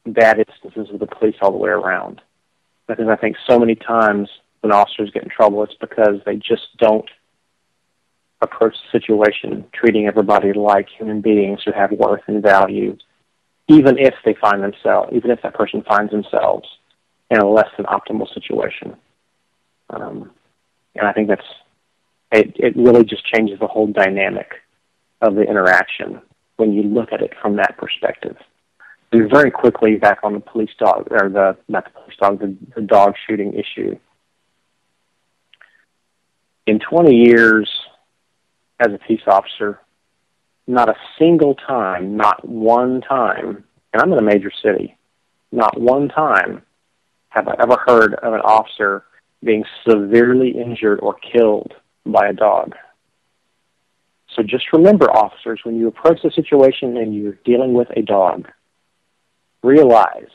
bad instances with the police all the way around. Because I think so many times when officers get in trouble, it's because they just don't approach the situation treating everybody like human beings who have worth and value, even if that person finds themselves in a less than optimal situation. And I think it really just changes the whole dynamic of the interaction when you look at it from that perspective. And very quickly back on the police dog, or the dog shooting issue. In 20 years as a peace officer, not a single time, not one time, and I'm in a major city, not one time have I ever heard of an officer being severely injured or killed by a dog. So just remember, officers, when you approach the situation and you're dealing with a dog, realize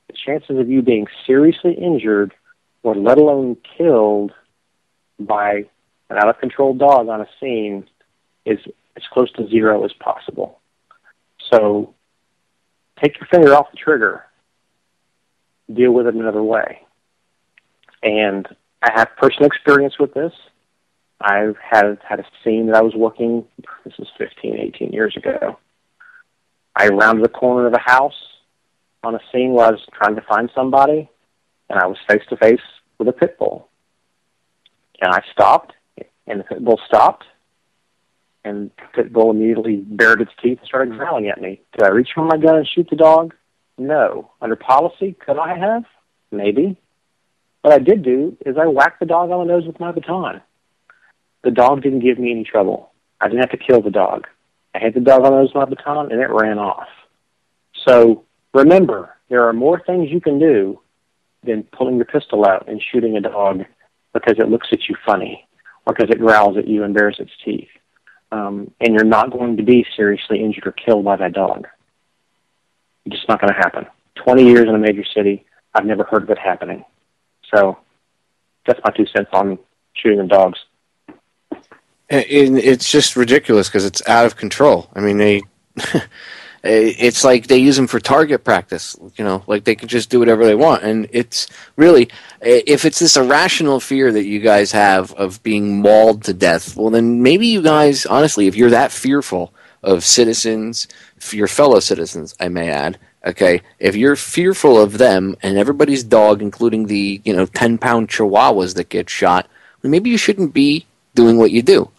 the chances of you being seriously injured or let alone killed by an out-of-control dog on a scene is as close to zero as possible. So take your finger off the trigger. Deal with it another way. And I have personal experience with this. I've had a scene that I was working, this was 15, 18 years ago. I rounded the corner of a house on a scene where I was trying to find somebody, and I was face-to-face with a pit bull. And I stopped, and the pit bull stopped, and the pit bull immediately bared its teeth and started growling at me. Did I reach for my gun and shoot the dog? No. Under policy, could I have? Maybe. What I did do is I whacked the dog on the nose with my baton. The dog didn't give me any trouble. I didn't have to kill the dog. I hit the dog on the nose with my baton, and it ran off. So remember, there are more things you can do than pulling your pistol out and shooting a dog because it looks at you funny or because it growls at you and bares its teeth. And you're not going to be seriously injured or killed by that dog. It's just not going to happen. 20 years in a major city, I've never heard of it happening. So that's my 2 cents on shooting the dogs. It's just ridiculous because it's out of control. I mean, it's like they use them for target practice, like they can just do whatever they want. And it's really, if it's this irrational fear that you guys have of being mauled to death, well, then maybe you guys, honestly, if you're that fearful of citizens, your fellow citizens, I may add, okay, if you're fearful of them and everybody's dog, including the 10-pound chihuahuas that get shot, maybe you shouldn't be doing what you do.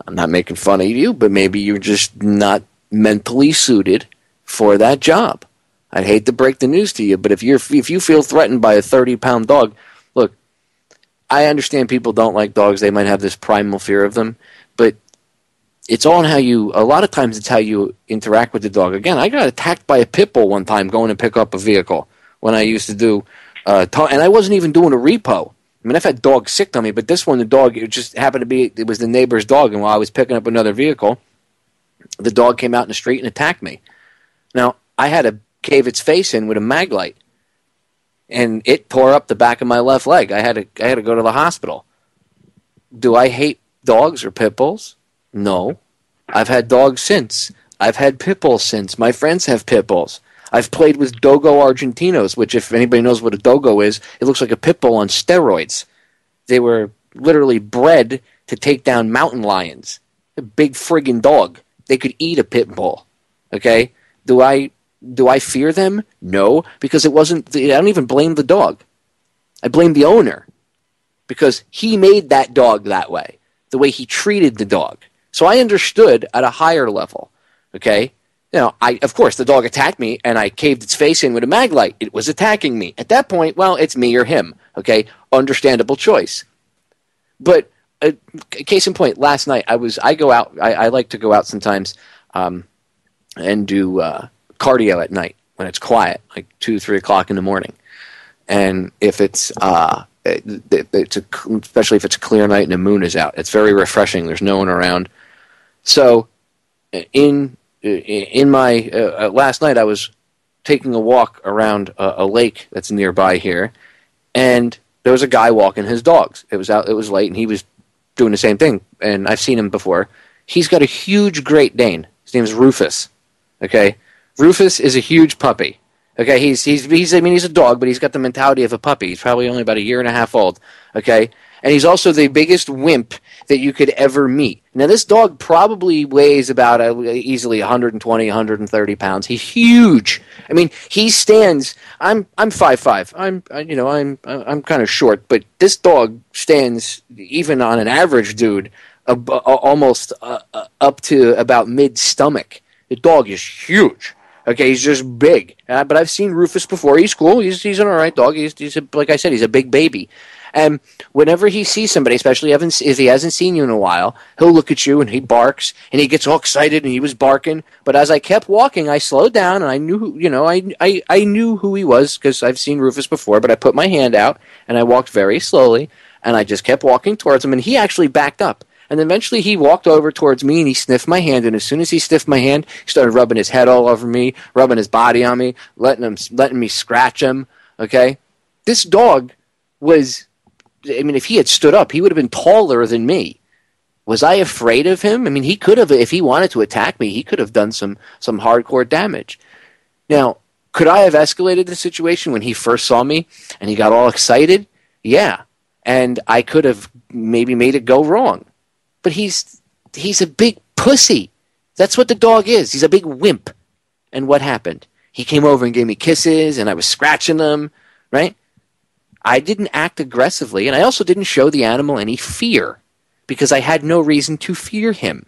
I'm not making fun of you, but maybe you're just not mentally suited for that job. I'd hate to break the news to you, but if you feel threatened by a 30-pound dog, look, I understand people don't like dogs. They might have this primal fear of them, but it's all in a lot of times it's how you interact with the dog. Again, I got attacked by a pit bull one time going to pick up a vehicle when I used to do, and I wasn't even doing a repo. I mean, I've had dogs sick on me, but this one, the dog, it just happened to be, it was the neighbor's dog, and while I was picking up another vehicle, the dog came out in the street and attacked me. Now, I had to cave its face in with a mag light, and it tore up the back of my left leg. I had to go to the hospital. Do I hate dogs or pit bulls? No. I've had dogs since. I've had pit bulls since. My friends have pit bulls. I've played with Dogo Argentinos, which, if anybody knows what a Dogo is, it looks like a pit bull on steroids. They were literally bred to take down mountain lions. A big friggin' dog. They could eat a pit bull. Okay? Do I fear them? No, because it wasn't. I don't even blame the dog. I blame the owner, because he made that dog that way, the way he treated the dog. So I understood at a higher level. Okay? Of course, the dog attacked me, and I caved its face in with a mag light. It was attacking me. At that point, well, it's me or him. Okay, understandable choice. But case in point, last night I go out. I like to go out sometimes and do cardio at night when it's quiet, like 2-3 o'clock in the morning. And if it's especially if it's a clear night and the moon is out, it's very refreshing. There's no one around. So in my last night, I was taking a walk around a lake that's nearby here, and there was a guy walking his dogs. It was late, and he was doing the same thing. And I've seen him before. He's got a huge Great Dane. His name is Rufus. Okay, Rufus is a huge puppy. Okay, he's a dog, but he's got the mentality of a puppy. He's probably only about 1.5 years old. Okay, and he's also the biggest wimp that you could ever meet. Now, this dog probably weighs about easily 120, 130 pounds. He's huge. I mean, he stands. I'm 5'5". I'm kind of short, but this dog stands, even on an average dude, almost up to about mid-stomach. The dog is huge. Okay, he's just big. But I've seen Rufus before. He's cool. He's an all right dog. Like I said, he's a big baby. And whenever he sees somebody, especially if he hasn't seen you in a while, he'll look at you and he barks and he gets all excited and he was barking. But as I kept walking, I slowed down and I knew, I knew who he was because I've seen Rufus before. But I put my hand out and I walked very slowly and I just kept walking towards him, and he actually backed up. And eventually he walked over towards me and he sniffed my hand. And as soon as he sniffed my hand, he started rubbing his head all over me, rubbing his body on me, letting me scratch him. Okay, this dog was. I mean, if he had stood up, he would have been taller than me. Was I afraid of him? I mean, he could have, if he wanted to attack me, he could have done some hardcore damage. Now, could I have escalated the situation when he first saw me and he got all excited? Yeah. And I could have maybe made it go wrong. But he's a big pussy. That's what the dog is. He's a big wimp. And what happened? He came over and gave me kisses, and I was scratching them, right? I didn't act aggressively, and I also didn't show the animal any fear because I had no reason to fear him.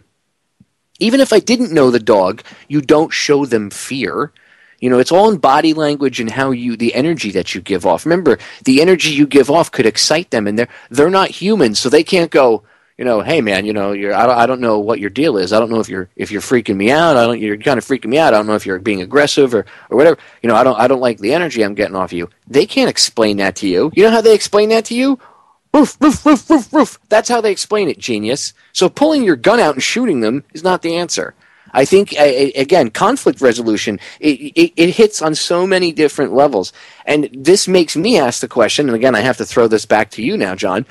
Even if I didn't know the dog, you don't show them fear. It's all in body language and the energy that you give off. Remember, the energy you give off could excite them, and they're not humans, so they can't go, hey man, I don't know what your deal is. I don't know if you're freaking me out. You're kind of freaking me out. I don't know if you're being aggressive or whatever. I don't like the energy I'm getting off you. They can't explain that to you. You know how they explain that to you? Roof, roof, roof, roof, roof. That's how they explain it, genius. So pulling your gun out and shooting them is not the answer. I think, again, conflict resolution, it hits on so many different levels. And this makes me ask the question, and again, I have to throw this back to you now, John.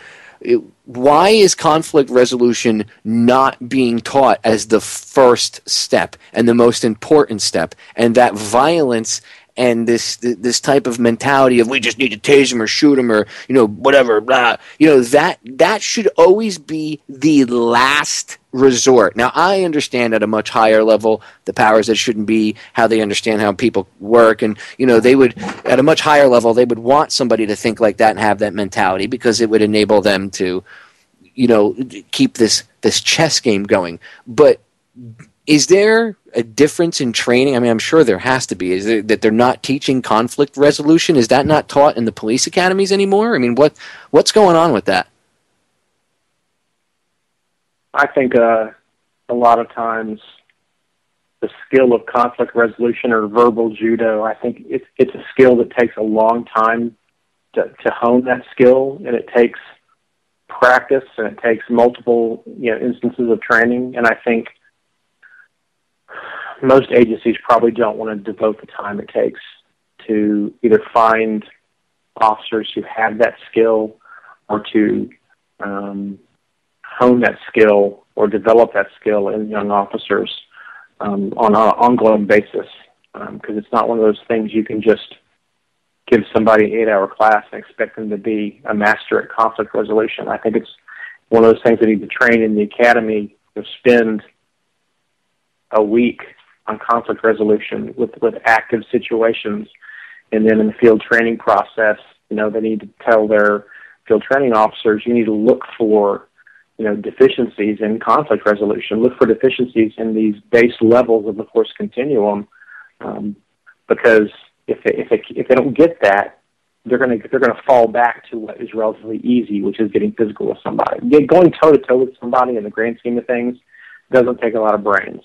Why is conflict resolution not being taught as the first step and the most important step? And that violence and this type of mentality of we just need to tase him or shoot him or whatever, blah, that should always be the last resort. Now, I understand at a much higher level the powers that shouldn't be, how they understand how people work, and they would, at a much higher level, they would want somebody to think like that and have that mentality because it would enable them to keep this chess game going. But is there a difference in training? I mean, I'm sure there has to be. Is it that they're not teaching conflict resolution? Is that not taught in the police academies anymore? I mean, what's going on with that? I think a lot of times the skill of conflict resolution or verbal judo, I think it's a skill that takes a long time to hone that skill, and it takes practice, and it takes multiple instances of training. And I think most agencies probably don't want to devote the time it takes to either find officers who have that skill or to hone that skill or develop that skill in young officers on an ongoing basis, because it's not one of those things you can just give somebody an 8-hour class and expect them to be a master at conflict resolution. I think it's one of those things that need to train in the academy, to spend a week on conflict resolution with active situations, and then in the field training process, they need to tell their field training officers, you need to look for deficiencies in conflict resolution. Look for deficiencies in these base levels of the force continuum, because if they don't get that, they're going to fall back to what is relatively easy, which is getting physical with somebody. Going toe to toe with somebody in the grand scheme of things doesn't take a lot of brains,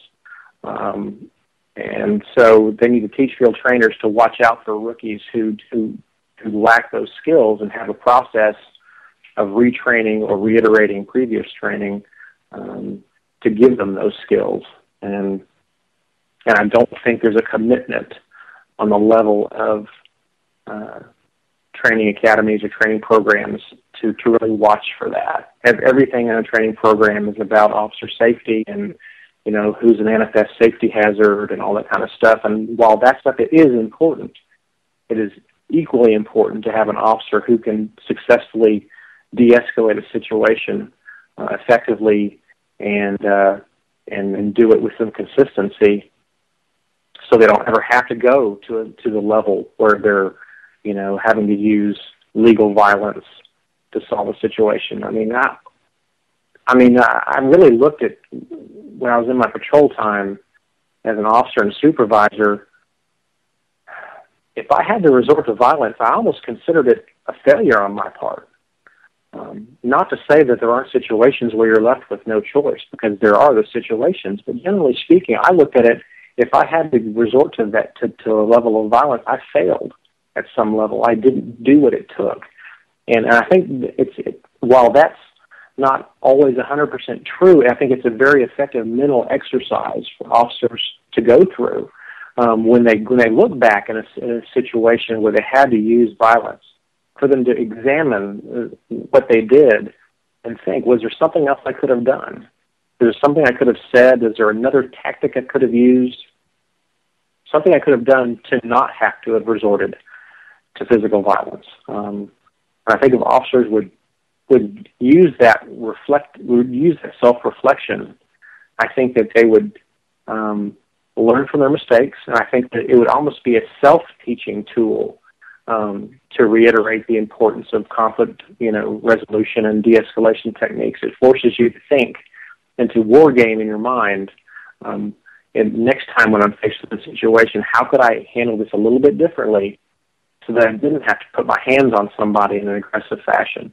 and so they need to teach field trainers to watch out for rookies who lack those skills and have a process of retraining or reiterating previous training to give them those skills. And I don't think there's a commitment on the level of training academies or training programs to really watch for that. Everything in a training program is about officer safety and, who's a manifest safety hazard and all that kind of stuff. And while that stuff is important, it is equally important to have an officer who can successfully de-escalate a situation effectively and do it with some consistency, so they don't ever have to go to the level where they're having to use legal violence to solve a situation. I really looked at, when I was in my patrol time as an officer and supervisor, if I had to resort to violence, I almost considered it a failure on my part. Not to say that there aren't situations where you're left with no choice, because there are those situations, but generally speaking, I looked at it, if I had to resort to that, to a level of violence, I failed at some level. I didn't do what it took. And I think while that's not always 100% true, I think it's a very effective mental exercise for officers to go through when they look back in a situation where they had to use violence, for them to examine what they did and think, was there something else I could have done? Is there something I could have said? Is there another tactic I could have used? Something I could have done to not have to have resorted to physical violence. I think if officers would use that self-reflection, I think that they would learn from their mistakes, and I think that it would almost be a self-teaching tool to reiterate the importance of conflict, resolution and de-escalation techniques. It forces you to think and to war game in your mind. And next time when I'm faced with a situation, how could I handle this a little bit differently so that I didn't have to put my hands on somebody in an aggressive fashion?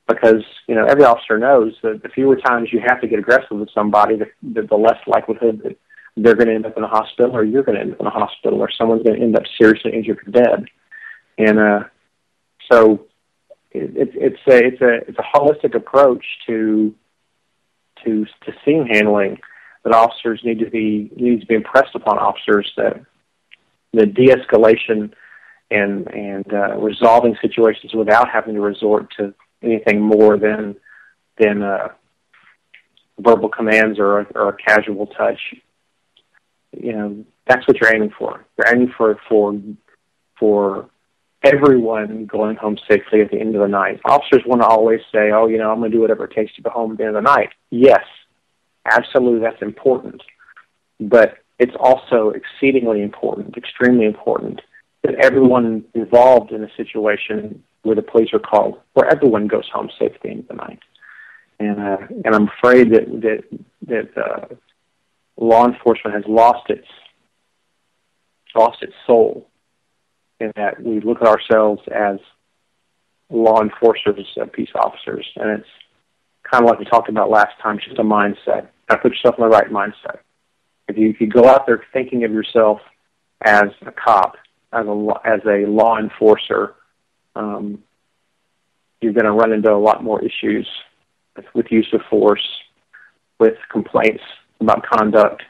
Because every officer knows that the fewer times you have to get aggressive with somebody, the less likelihood that they're going to end up in a hospital, or you're going to end up in a hospital, or someone's going to end up seriously injured or dead. And so it's a holistic approach to scene handling that officers needs to be impressed upon officers, that the de-escalation and resolving situations without having to resort to anything more than verbal commands or a casual touch. That's what you're aiming for. You're aiming for everyone going home safely at the end of the night. Officers want to always say, I'm going to do whatever it takes to go home at the end of the night. Yes, absolutely, that's important. But it's also exceedingly important, extremely important, that everyone involved in a situation where the police are called, where everyone goes home safe at the end of the night. and I'm afraid that law enforcement has lost its soul, in that we look at ourselves as law enforcers, peace officers, and it's kind of like we talked about last time. It's just a mindset. You put yourself in the right mindset. If you go out there thinking of yourself as a cop, as a law enforcer, you're going to run into a lot more issues with use of force, with complaints about conduct,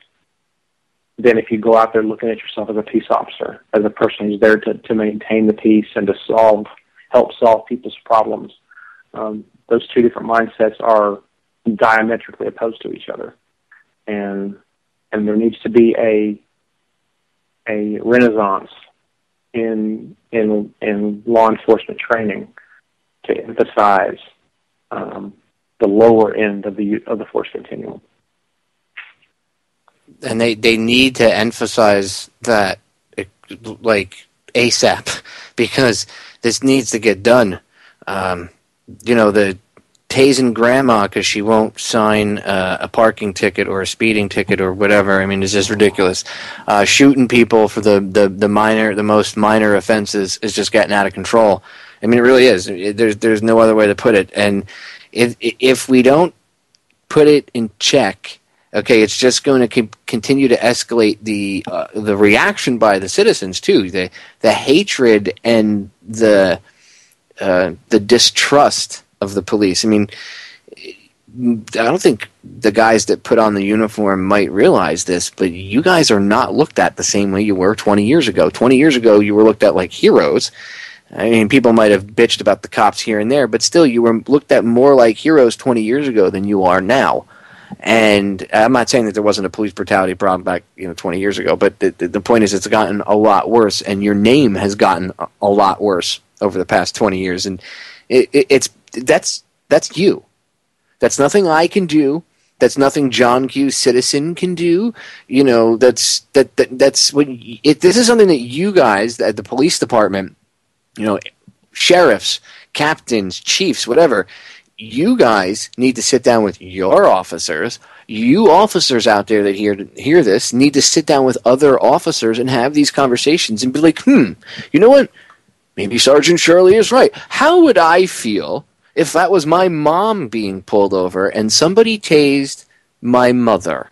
than if you go out there looking at yourself as a peace officer, as a person who's there to maintain the peace and to help solve people's problems. Those two different mindsets are diametrically opposed to each other, and there needs to be a renaissance in law enforcement training to emphasize the lower end of the force continuum. And they need to emphasize that, like, ASAP, because this needs to get done. The tasing grandma because she won't sign a parking ticket or a speeding ticket or whatever. I mean, it's just ridiculous. Shooting people for the most minor offenses is just getting out of control. I mean, it really is. There's no other way to put it. And if we don't put it in check, okay, it's just going to continue to escalate the reaction by the citizens too. The hatred and the distrust of the police. I mean, I don't think the guys that put on the uniform might realize this, but you guys are not looked at the same way you were 20 years ago. 20 years ago, you were looked at like heroes. I mean, people might have bitched about the cops here and there, but still, you were looked at more like heroes 20 years ago than you are now. And I'm not saying that there wasn't a police brutality problem back 20 years ago, but the point is it's gotten a lot worse, and your name has gotten a lot worse over the past 20 years. And that's you. That's nothing I can do. That's nothing John Q. Citizen can do. That's what. This is something that you guys at the police department, sheriffs, captains, chiefs, whatever. You guys need to sit down with your officers. You officers out there that hear this need to sit down with other officers and have these conversations and be like, you know what? Maybe Sergeant Shirley is right. How would I feel if that was my mom being pulled over and somebody tased my mother?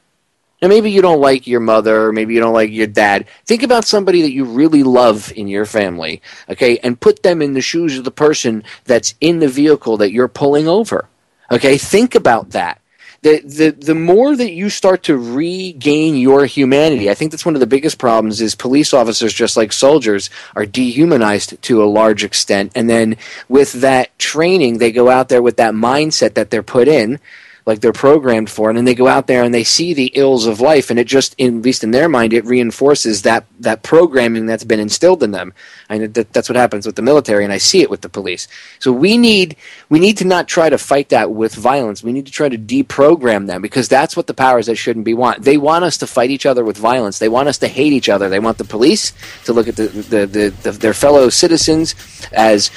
Now, maybe you don't like your mother, maybe you don't like your dad. Think about somebody that you really love in your family, okay, and put them in the shoes of the person that's in the vehicle that you're pulling over, okay? Think about that. The more that you start to regain your humanity, I think that's one of the biggest problems is police officers, just like soldiers, are dehumanized to a large extent. And then with that training, they go out there with that mindset that they're put in, like they're programmed for, and then they go out there and they see the ills of life, and it just, at least in their mind, it reinforces that programming that's been instilled in them. And that's what happens with the military, and I see it with the police. So we need to not try to fight that with violence. We need to try to deprogram them, because that's what the powers that shouldn't be want. They want us to fight each other with violence. They want us to hate each other. They want the police to look at their fellow citizens as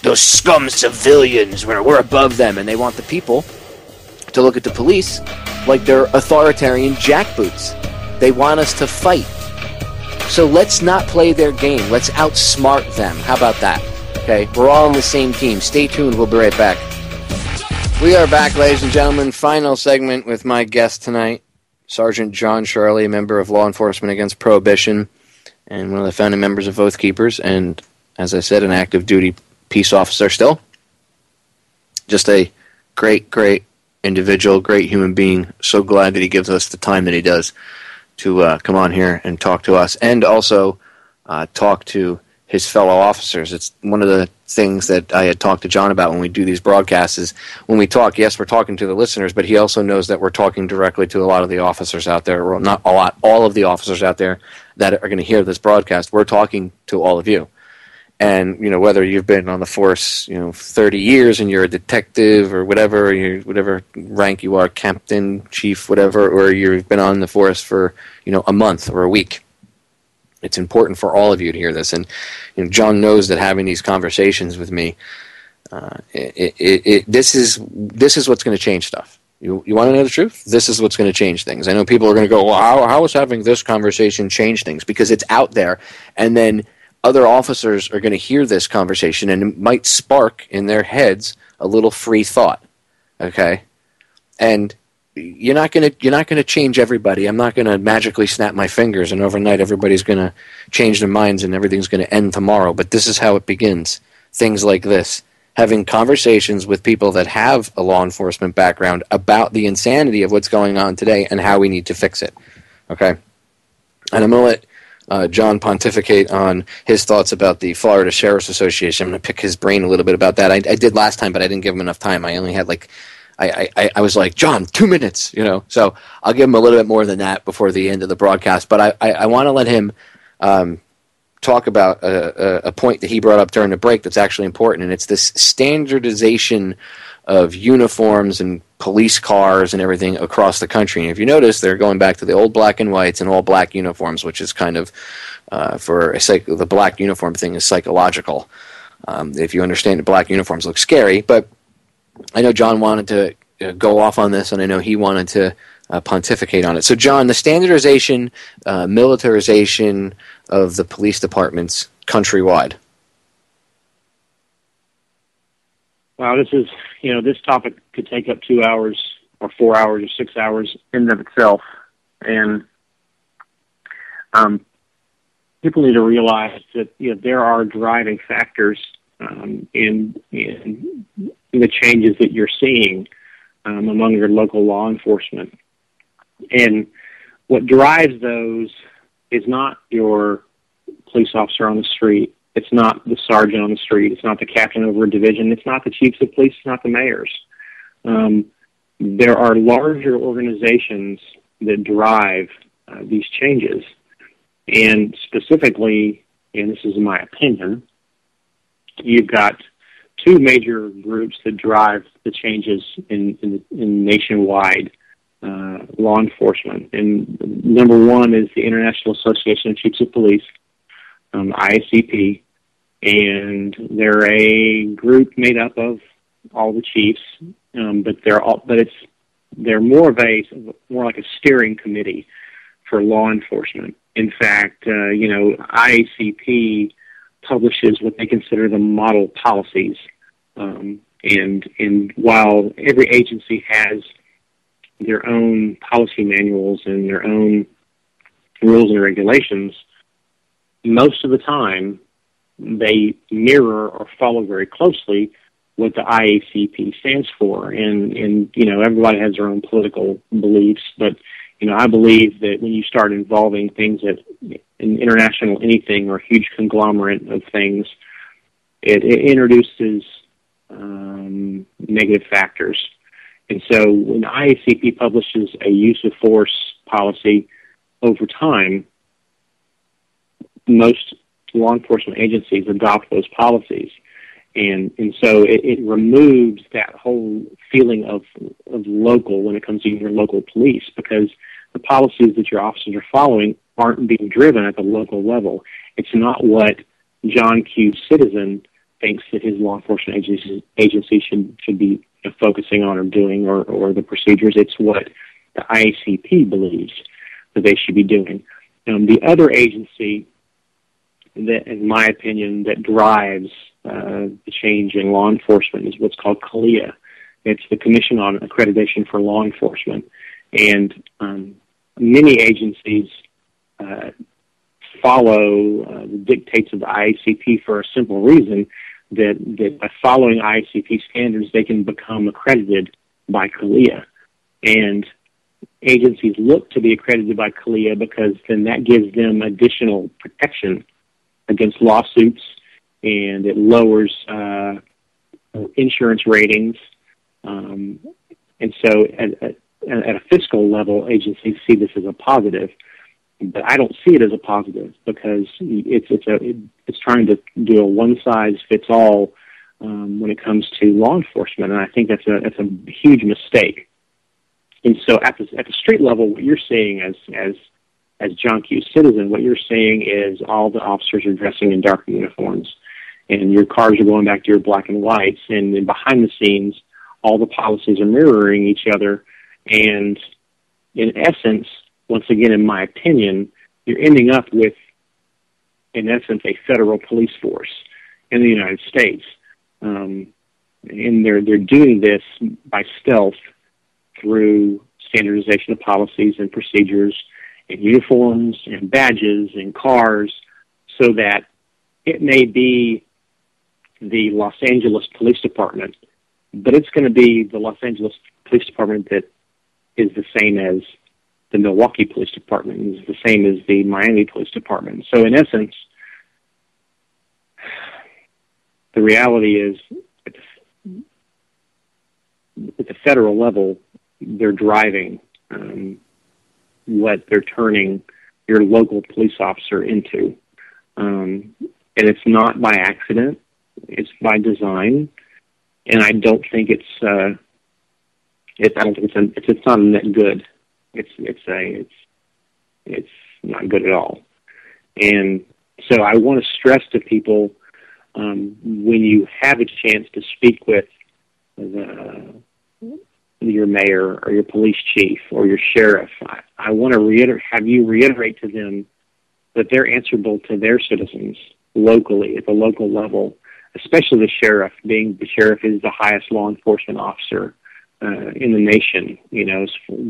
those scum civilians where we're above them, and they want the people to look at the police like they're authoritarian jackboots. They want us to fight. So let's not play their game. Let's outsmart them. How about that? Okay, we're all on the same team. Stay tuned. We'll be right back. We are back, ladies and gentlemen. Final segment with my guest tonight, Sergeant John Shirley, member of Law Enforcement Against Prohibition and one of the founding members of Oath Keepers, and, as I said, an active duty peace officer still. Just a great individual, great human being. So glad that he gives us the time that he does to come on here and talk to us, and also talk to his fellow officers. It's one of the things that I had talked to John about when we do these broadcasts is when we talk, yes, we're talking to the listeners, but he also knows that we're talking directly to a lot of the officers out there, or not a lot, all of the officers out there that are going to hear this broadcast. We're talking to all of you. And, whether you've been on the force, 30 years and you're a detective or whatever, whatever rank you are, captain, chief, whatever, or you've been on the force for, a month or a week. It's important for all of you to hear this. And John knows that having these conversations with me This is what's going to change stuff. You want to know the truth? This is what's going to change things. I know people are going to go, well, how is having this conversation change things? Because it's out there, and then other officers are going to hear this conversation, and it might spark in their heads a little free thought. Okay, and you're not going to change everybody. I'm not going to magically snap my fingers and overnight everybody's going to change their minds and everything's going to end tomorrow. But this is how it begins. Things like this. Having conversations with people that have a law enforcement background about the insanity of what's going on today and how we need to fix it. Okay? And I'm going to let John pontificate on his thoughts about the Florida Sheriff's Association. I'm going to pick his brain a little bit about that. I did last time, but I didn't give him enough time. I only had I was like, John, 2 minutes, So I'll give him a little bit more than that before the end of the broadcast. But I want to let him talk about a point that he brought up during the break that's actually important, and it's this standardization of uniforms and police cars and everything across the country. And if you notice, they're going back to the old black and whites and all black uniforms, which is kind of the black uniform thing is psychological. If you understand it, black uniforms look scary, but I know John wanted to go off on this, and I know he wanted to pontificate on it. So, John, the standardization, militarization of the police departments countrywide. Wow, this topic could take up 2 hours or 4 hours or 6 hours in and of itself. And people need to realize that there are driving factors in the changes that you're seeing among your local law enforcement. And what drives those is not your police officer on the street. It's not the sergeant on the street. It's not the captain over a division. It's not the chiefs of police. It's not the mayors. There are larger organizations that drive these changes. And specifically, and this is my opinion, you've got two major groups that drive the changes in nationwide law enforcement. And number one is the International Association of Chiefs of Police, IACP, and they're a group made up of all the chiefs, but they're more like a steering committee for law enforcement. In fact, IACP publishes what they consider the model policies, and while every agency has their own policy manuals and their own rules and regulations, most of the time they mirror or follow very closely what the IACP stands for. And everybody has their own political beliefs, but I believe that when you start involving things that an international anything or a huge conglomerate of things, it introduces negative factors. And so when IACP publishes a use of force policy over time, most law enforcement agencies adopt those policies. And so it removes that whole feeling of local when it comes to your local police, because the policies that your officers are following aren't being driven at the local level. It's not what John Q. Citizen thinks that his law enforcement agency should be focusing on or doing, or the procedures. It's what the IACP believes that they should be doing. The other agency that, in my opinion, that drives the change in law enforcement is what's called CALEA. It's the Commission on Accreditation for Law Enforcement. And many agencies follow the dictates of the IACP for a simple reason, that by following IACP standards, they can become accredited by CALEA. And agencies look to be accredited by CALEA because then that gives them additional protection against lawsuits, and it lowers insurance ratings. And so at a fiscal level, agencies see this as a positive. But I don't see it as a positive, because it's trying to do a one-size-fits-all when it comes to law enforcement, and I think that's a huge mistake. And so at the street level, what you're seeing as John Q. Citizen, what you're seeing is all the officers are dressing in dark uniforms, and your cars are going back to your black and whites, and then behind the scenes, all the policies are mirroring each other, and in essence, once again, in my opinion, you're ending up with, in essence, a federal police force in the United States. And they're doing this by stealth through standardization of policies and procedures and uniforms and badges and cars, so that it may be the Los Angeles Police Department, but it's going to be the Los Angeles Police Department that is the same as the Milwaukee Police Department, is the same as the Miami Police Department. So in essence, the reality is at the federal level, they're driving what they're turning your local police officer into. And it's not by accident, it's by design. And I don't think it's not a net good. It's not good at all. And so I want to stress to people, when you have a chance to speak with your mayor or your police chief or your sheriff, I want to have you reiterate to them that they're answerable to their citizens locally, at the local level, especially the sheriff, being the sheriff is the highest law enforcement officer in the nation,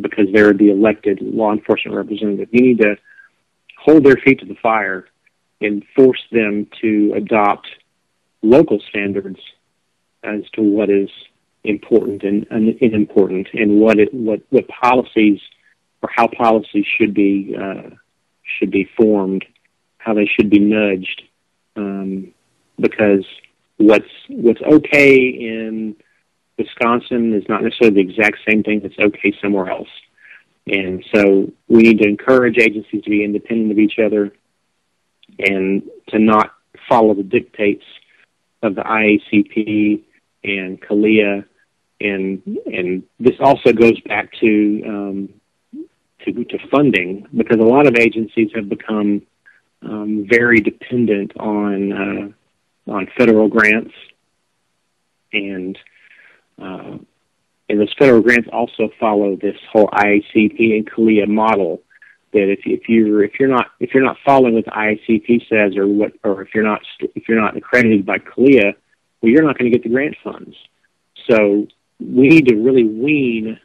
because they're the elected law enforcement representative. You need to hold their feet to the fire and force them to adopt local standards as to what is important and unimportant, and what policies or how policies should be formed, how they should be nudged, because what's okay in Wisconsin is not necessarily the exact same thing that's okay somewhere else. And so we need to encourage agencies to be independent of each other and to not follow the dictates of the IACP and CALEA. And this also goes back to funding, because a lot of agencies have become very dependent on federal grants, and those federal grants also follow this whole IACP and CALEA model. That if you're not following what the IACP says, or if you're not accredited by CALEA, well, you're not going to get the grant funds. So we need to really wean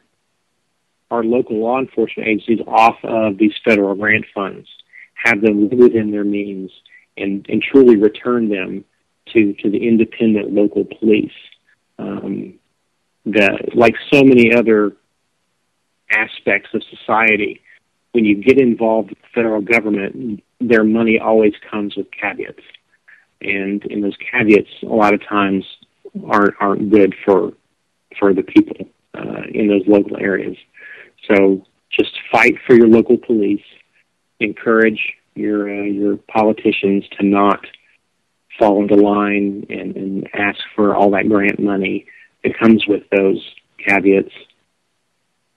our local law enforcement agencies off of these federal grant funds, have them live within their means, and truly return them to the independent local police. Like so many other aspects of society, when you get involved with the federal government, their money always comes with caveats. And those caveats a lot of times aren't good for the people in those local areas. So just fight for your local police. Encourage your politicians to not fall into line and ask for all that grant money that comes with those caveats.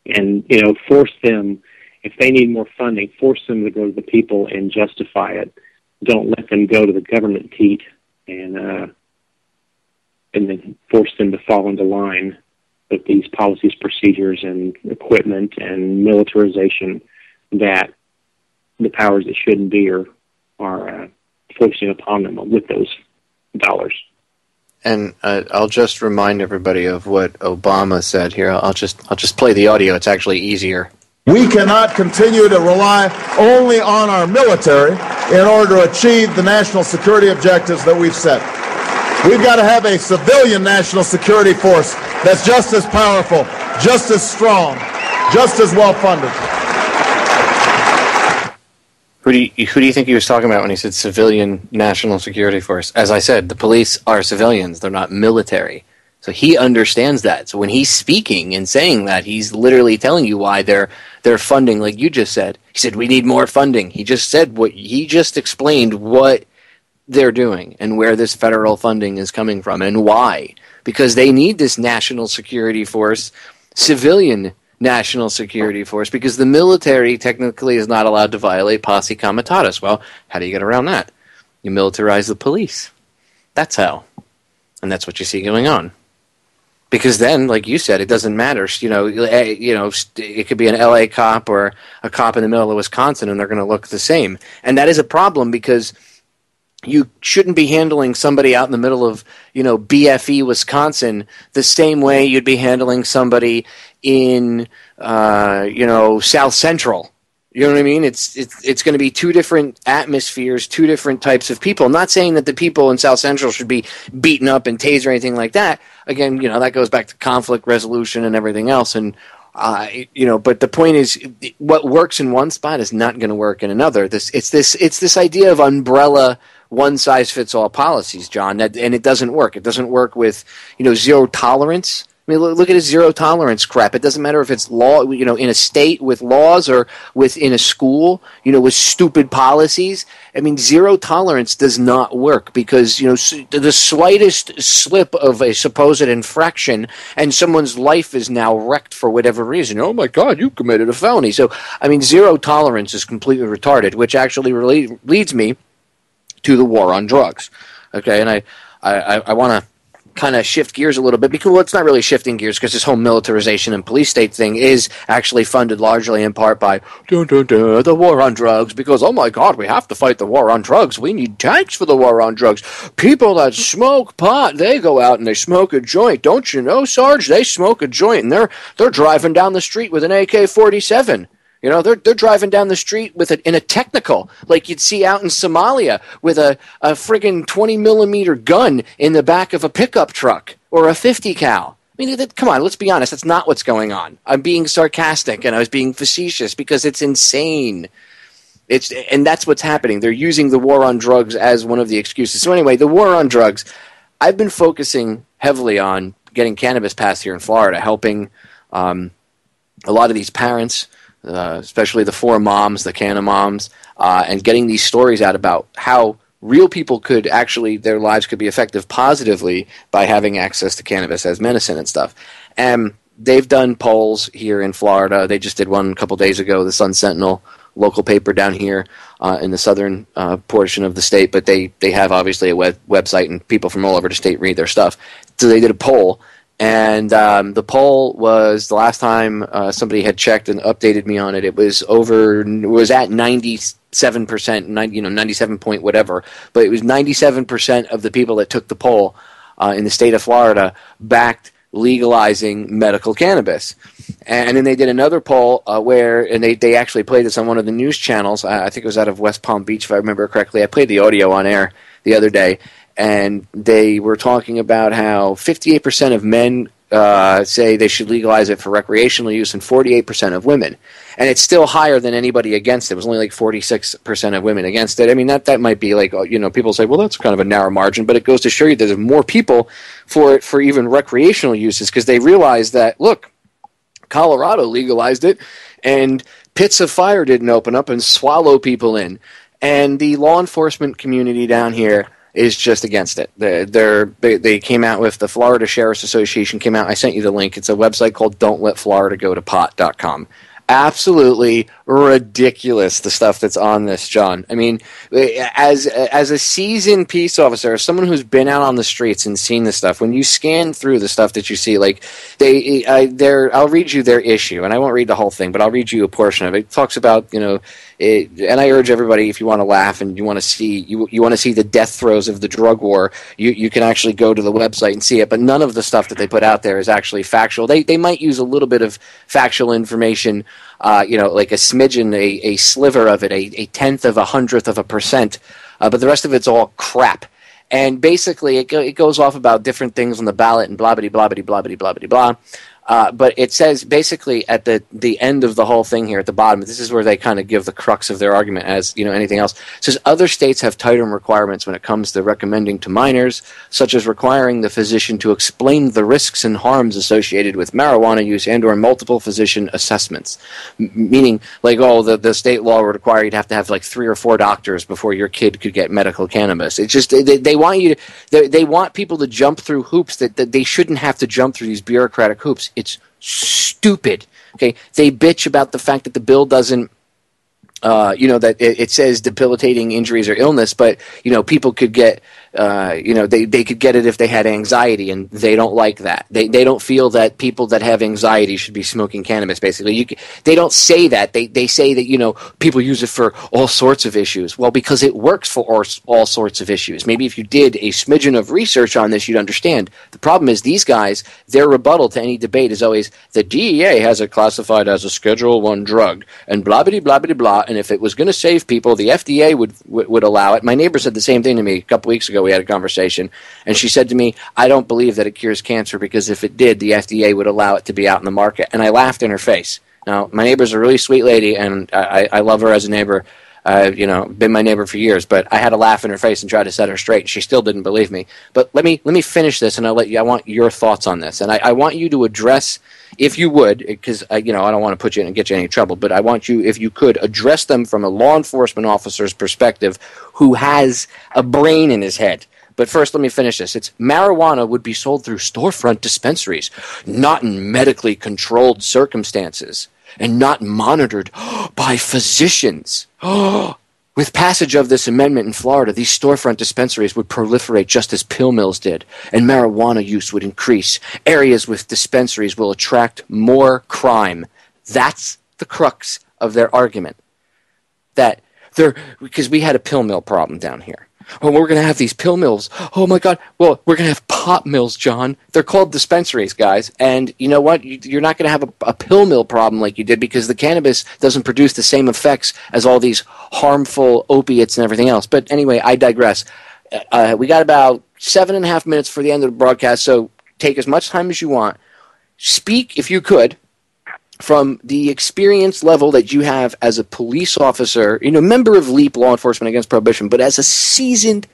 And, force them, if they need more funding, force them to go to the people and justify it. Don't let them go to the government teat and then force them to fall into line with these policies, procedures, and equipment and militarization that the powers that shouldn't be are forcing upon them with those dollars. And I'll just remind everybody of what Obama said here. I'll just play the audio. It's actually easier. We cannot continue to rely only on our military in order to achieve the national security objectives that we've set. We've got to have a civilian national security force that's just as powerful, just as strong, just as well-funded. Who do you think he was talking about when he said civilian national security force? As I said, the police are civilians. They're not military. So he understands that. So when he's speaking and saying that, he's literally telling you why they're funding, like you just said. He said, we need more funding. He just said he just explained what they're doing and where this federal funding is coming from and why. Because they need this national security force, civilian national security force, because the military technically is not allowed to violate posse comitatus. Well, how do you get around that? You militarize the police. That's hell. And that's what you see going on. Because then, like you said, it doesn't matter. It could be an LA cop or a cop in the middle of Wisconsin, and they're going to look the same. And that is a problem because you shouldn't be handling somebody out in the middle of, BFE, Wisconsin, the same way you'd be handling somebody in, South Central. You know what I mean? It's going to be two different atmospheres, two different types of people. I'm not saying that the people in South Central should be beaten up and tased or anything like that. Again, that goes back to conflict resolution and everything else. And but the point is, what works in one spot is not going to work in another. It's this idea of umbrella one size fits all policies, John, and it doesn't work. It doesn't work with zero tolerance. I mean, look at his zero tolerance crap. It doesn't matter if it's law, in a state with laws or within a school, with stupid policies. I mean, zero tolerance does not work because, the slightest slip of a supposed infraction and someone's life is now wrecked for whatever reason. Oh my God, you committed a felony. So, I mean, zero tolerance is completely retarded, which actually leads me to the war on drugs. Okay, and I want to kind of shift gears a little bit because, well, it's not really shifting gears because this whole militarization and police state thing is actually funded largely in part by the war on drugs because, oh my God, we have to fight the war on drugs. We need tanks for the war on drugs. People that smoke pot, they go out and they smoke a joint. Don't you know, Sarge? They smoke a joint and they're driving down the street with an AK-47. They're driving down the street with it in a technical, like you'd see out in Somalia, with a friggin' 20-millimeter gun in the back of a pickup truck or a 50 cal. I mean, come on, let's be honest. That's not what's going on. I'm being sarcastic and I was being facetious because it's insane. And that's what's happening. They're using the war on drugs as one of the excuses. So anyway, the war on drugs. I've been focusing heavily on getting cannabis passed here in Florida, helping a lot of these parents. Especially the 4 moms, the Canna moms, and getting these stories out about how real people could actually, their lives could be affected positively by having access to cannabis as medicine and stuff. And they've done polls here in Florida. They just did one a couple days ago, the Sun Sentinel, local paper down here in the southern portion of the state, but they have obviously a website and people from all over the state read their stuff. So they did a poll. And the poll was, the last time somebody had checked and updated me on it, it was at 97%, 97 point whatever, but it was 97% of the people that took the poll in the state of Florida backed legalizing medical cannabis. And then they did another poll and they actually played this on one of the news channels. I think it was out of West Palm Beach, if I remember correctly. I played the audio on air the other day. And they were talking about how 58% of men say they should legalize it for recreational use and 48% of women. And it's still higher than anybody against it. It was only like 46% of women against it. I mean, that might be like, people say, well, that's kind of a narrow margin, but it goes to show you there's more people for it for even recreational uses because they realize that, look, Colorado legalized it and pits of fire didn't open up and swallow people in. And the law enforcement community down here is just against it. They came out with, the Florida Sheriff's Association came out. I sent you the link. It's a website called don'tletfloridagotopot.com. Absolutely ridiculous, the stuff that's on this, John. I mean, as a seasoned peace officer, as someone who's been out on the streets and seen this stuff, when you scan through the stuff that you see, like I'll read you their issue, and I won't read the whole thing, but I'll read you a portion of it. It talks about, and I urge everybody, if you want to laugh and you want to see you want to see the death throes of the drug war, you can actually go to the website and see it. But none of the stuff that they put out there is actually factual. They might use a little bit of factual information, like a smidgen, a sliver of it, a tenth of 100%, but the rest of it's all crap. And basically, it goes off about different things on the ballot and blah, blah, blah, blah, blah, blah, blah, blah. But it says basically at the end of the whole thing here at the bottom, this is where they kind of give the crux of their argument as, anything else. It says other states have tighter requirements when it comes to recommending to minors, such as requiring the physician to explain the risks and harms associated with marijuana use and or multiple physician assessments. Meaning, like, the state law would require you'd have to have like 3 or 4 doctors before your kid could get medical cannabis. It's just, they want they want people to jump through hoops that they shouldn't have to jump through, these bureaucratic hoops. It's stupid. Okay, they bitch about the fact that the bill doesn't, that it says debilitating injuries or illness, but people could get they could get it if they had anxiety, and they don't like that. They don't feel that people that have anxiety should be smoking cannabis, basically. They don't say that. They say that, people use it for all sorts of issues. Well, because it works for all sorts of issues. Maybe if you did a smidgen of research on this, you'd understand. The problem is these guys, their rebuttal to any debate is always, the DEA has it classified as a Schedule I drug, and blah-bitty-blah-bitty-blah, and if it was going to save people, the FDA would allow it. My neighbor said the same thing to me a couple weeks ago. We had a conversation, and she said to me, I don't believe that it cures cancer, because if it did, the FDA would allow it to be out in the market. And I laughed in her face. Now, my neighbor's a really sweet lady, and I love her as a neighbor. Been my neighbor for years, but I had to laugh in her face and try to set her straight. She still didn't believe me. But let me finish this, and I want your thoughts on this. And I want you to address, if you would, because I don't want to put you in and get you in any trouble, but I want you, if you could, address them from a law enforcement officer's perspective who has a brain in his head. But first, let me finish this. It's marijuana would be sold through storefront dispensaries, not in medically controlled circumstances, and not monitored by physicians. With passage of this amendment in Florida, these storefront dispensaries would proliferate just as pill mills did, and marijuana use would increase. Areas with dispensaries will attract more crime. That's the crux of their argument. Because we had a pill mill problem down here. Oh, we're going to have these pill mills. Oh, my God. Well, we're going to have pot mills, John. They're called dispensaries, guys. And you know what? You're not going to have a pill mill problem like you did, because the cannabis doesn't produce the same effects as all these harmful opiates and everything else. But anyway, I digress. We got about 7.5 minutes for the end of the broadcast, so take as much time as you want. Speak, if you could, from the experience level that you have as a police officer, member of LEAP, Law Enforcement Against Prohibition, but as a seasoned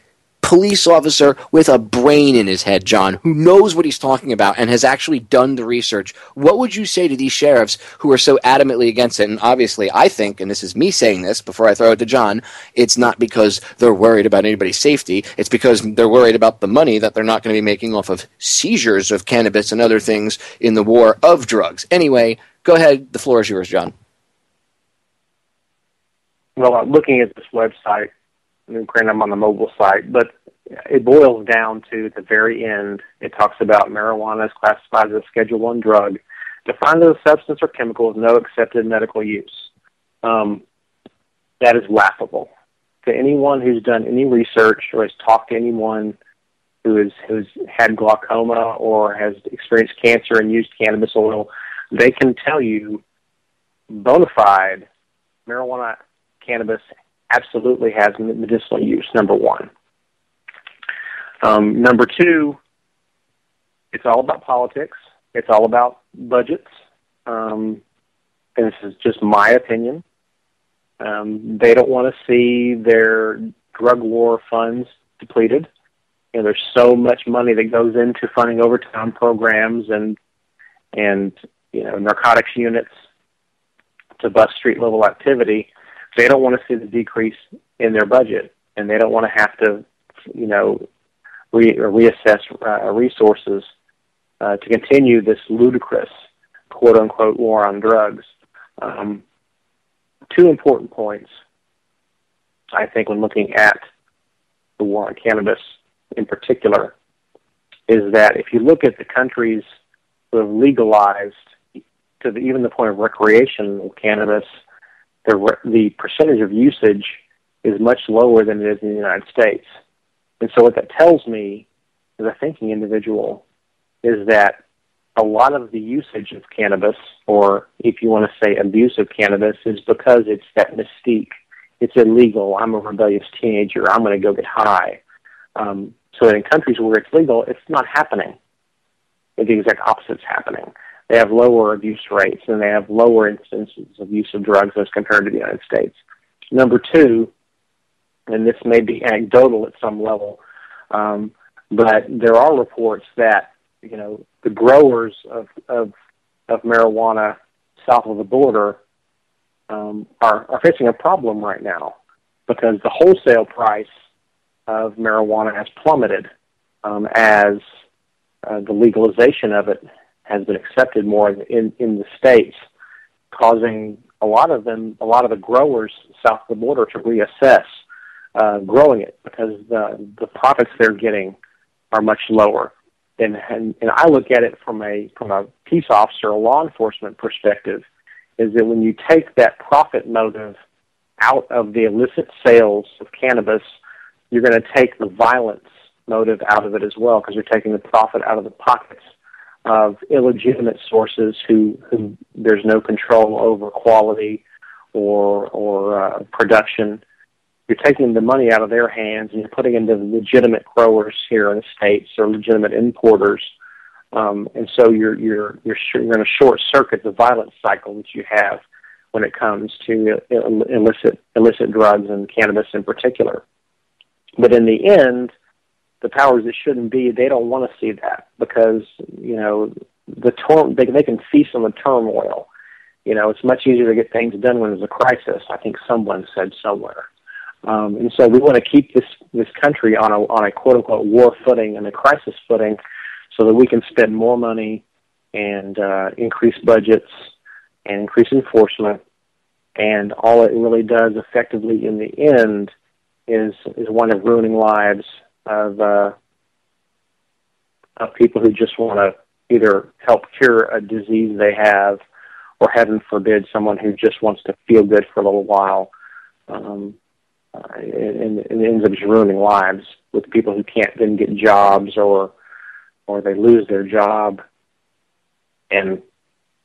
police officer with a brain in his head, John, who knows what he's talking about and has actually done the research. What would you say to these sheriffs who are so adamantly against it? And obviously, I think, and this is me saying this before I throw it to John, it's not because they're worried about anybody's safety. It's because they're worried about the money that they're not going to be making off of seizures of cannabis and other things in the war of drugs. Anyway, go ahead. The floor is yours, John. Well, looking at this website, granted I'm on the mobile site, but it boils down to, at the very end, it talks about marijuana is classified as a Schedule I drug, defined as a substance or chemical with no accepted medical use. That is laughable. To anyone who's done any research or has talked to anyone who's had glaucoma or has experienced cancer and used cannabis oil, they can tell you bona fide marijuana, cannabis absolutely has medicinal use, number one. Number two, it's all about politics. It's all about budgets. And this is just my opinion. They don't want to see their drug war funds depleted. There's so much money that goes into funding overtime programs and narcotics units to bust street-level activity. They don't want to see the decrease in their budget, and they don't want to have to, reassess resources to continue this ludicrous, quote-unquote, war on drugs. Two important points, I think, when looking at the war on cannabis in particular, is that if you look at the countries who have legalized to even the point of recreational cannabis, the percentage of usage is much lower than it is in the United States. And so what that tells me, as a thinking individual, is that a lot of the usage of cannabis, or if you want to say abuse of cannabis, is because it's that mystique. It's illegal. I'm a rebellious teenager. I'm going to go get high. So that in countries where it's legal, it's not happening. The exact opposite is happening. They have lower abuse rates, and they have lower instances of use of drugs as compared to the United States. Number two, and this may be anecdotal at some level, but there are reports that, the growers of marijuana south of the border are facing a problem right now because the wholesale price of marijuana has plummeted as the legalization of it has been accepted more in the states, causing a lot of the growers south of the border to reassess growing it because the profits they're getting are much lower. And I look at it from a peace officer, a law enforcement perspective, is that when you take that profit motive out of the illicit sales of cannabis, you're going to take the violence motive out of it as well, because you're taking the profit out of the pockets of illegitimate sources who there's no control over quality or production. You're taking the money out of their hands and you're putting it into legitimate growers here in the States or legitimate importers. And so you're going to short circuit the violence cycle that you have when it comes to illicit drugs and cannabis in particular. But in the end, the powers that shouldn't be, they don't want to see that because, you know, they can feast on the turmoil. You know, it's much easier to get things done when there's a crisis, I think someone said somewhere. And so we want to keep this country on a quote-unquote war footing and a crisis footing so that we can spend more money and increase budgets and increase enforcement. And all it really does effectively in the end is one of ruining lives of people who just want to either help cure a disease they have or, heaven forbid, someone who just wants to feel good for a little while. And it ends up just ruining lives with people who can't then get jobs or they lose their job. And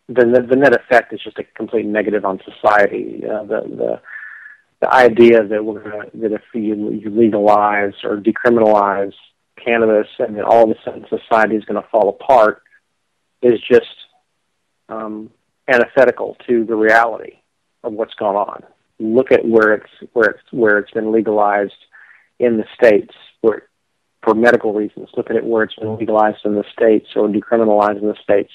the net effect is just a complete negative on society. The idea that that if you legalize or decriminalize cannabis and then all of a sudden society is going to fall apart is just antithetical to the reality of what's going on. Look at where it's been legalized in the states for medical reasons. Look at it where it's been legalized in the states or decriminalized in the states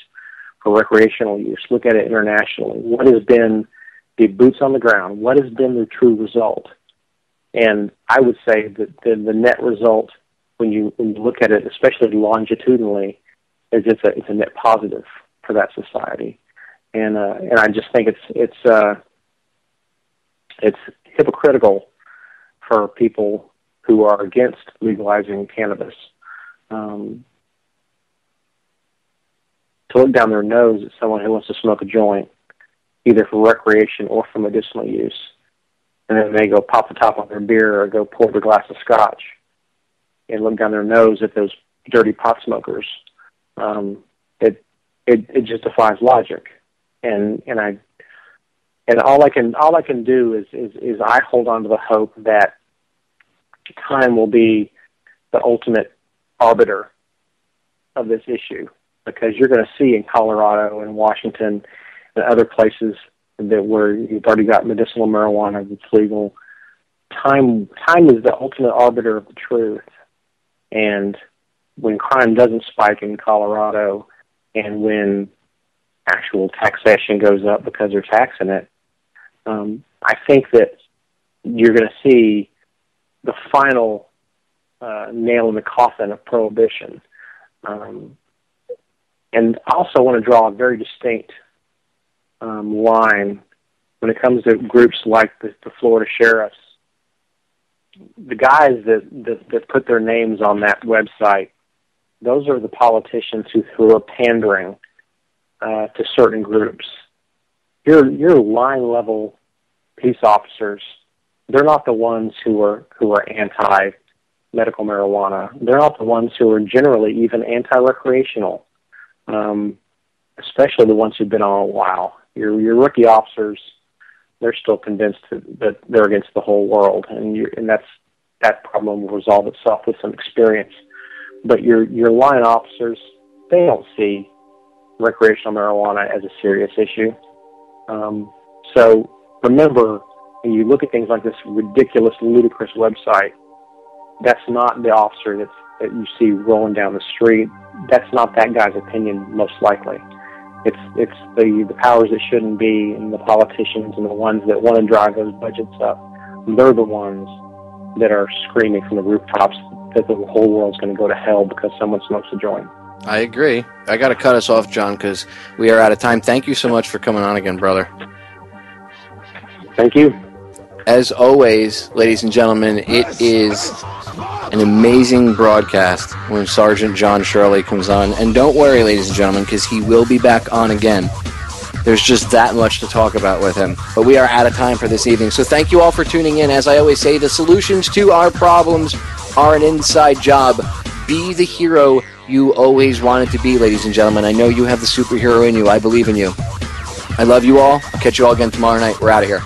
for recreational use. Look at it internationally. What has been the boots on the ground? What has been the true result? And I would say that the net result, when you look at it, especially longitudinally, is it's a net positive for that society. And I just think it's hypocritical for people who are against legalizing cannabis to look down their nose at someone who wants to smoke a joint, either for recreation or for medicinal use, and then they go pop the top on their beer or go pour their glass of scotch and look down their nose at those dirty pot smokers. It just defies logic, and all I can do is I hold on to the hope that time will be the ultimate arbiter of this issue, because you're going to see in Colorado and Washington and other places that where you've already got medicinal marijuana that's legal, time is the ultimate arbiter of the truth. And when crime doesn't spike in Colorado and when actual taxation goes up because they're taxing it, I think that you're going to see the final nail in the coffin of prohibition. And I also want to draw a very distinct line when it comes to groups like the Florida sheriffs. The guys that put their names on that website, those are the politicians who are pandering to certain groups. Your line level peace officers, they're not the ones who are anti medical marijuana. They're not the ones who are generally even anti-recreational, especially the ones who've been on a while. Your rookie officers, they're still convinced that they're against the whole world, and that problem will resolve itself with some experience. But your line officers, they don't see recreational marijuana as a serious issue. So remember, when you look at things like this ridiculous, ludicrous website, that's not the officer that you see rolling down the street. That's not that guy's opinion, most likely. It's the powers that shouldn't be and the politicians and the ones that want to drive those budgets up. They're the ones that are screaming from the rooftops that the whole world's going to go to hell because someone smokes a joint. I agree. I got to cut us off, John, because we are out of time. Thank you so much for coming on again, brother. Thank you. As always, ladies and gentlemen, it is an amazing broadcast when Sergeant John Shirley comes on. And don't worry, ladies and gentlemen, because he will be back on again. There's just that much to talk about with him. But we are out of time for this evening. So thank you all for tuning in. As I always say, the solutions to our problems are an inside job. Be the hero you always wanted to be, ladies and gentlemen. I know you have the superhero in you. I believe in you. I love you all. I'll catch you all again tomorrow night. We're out of here.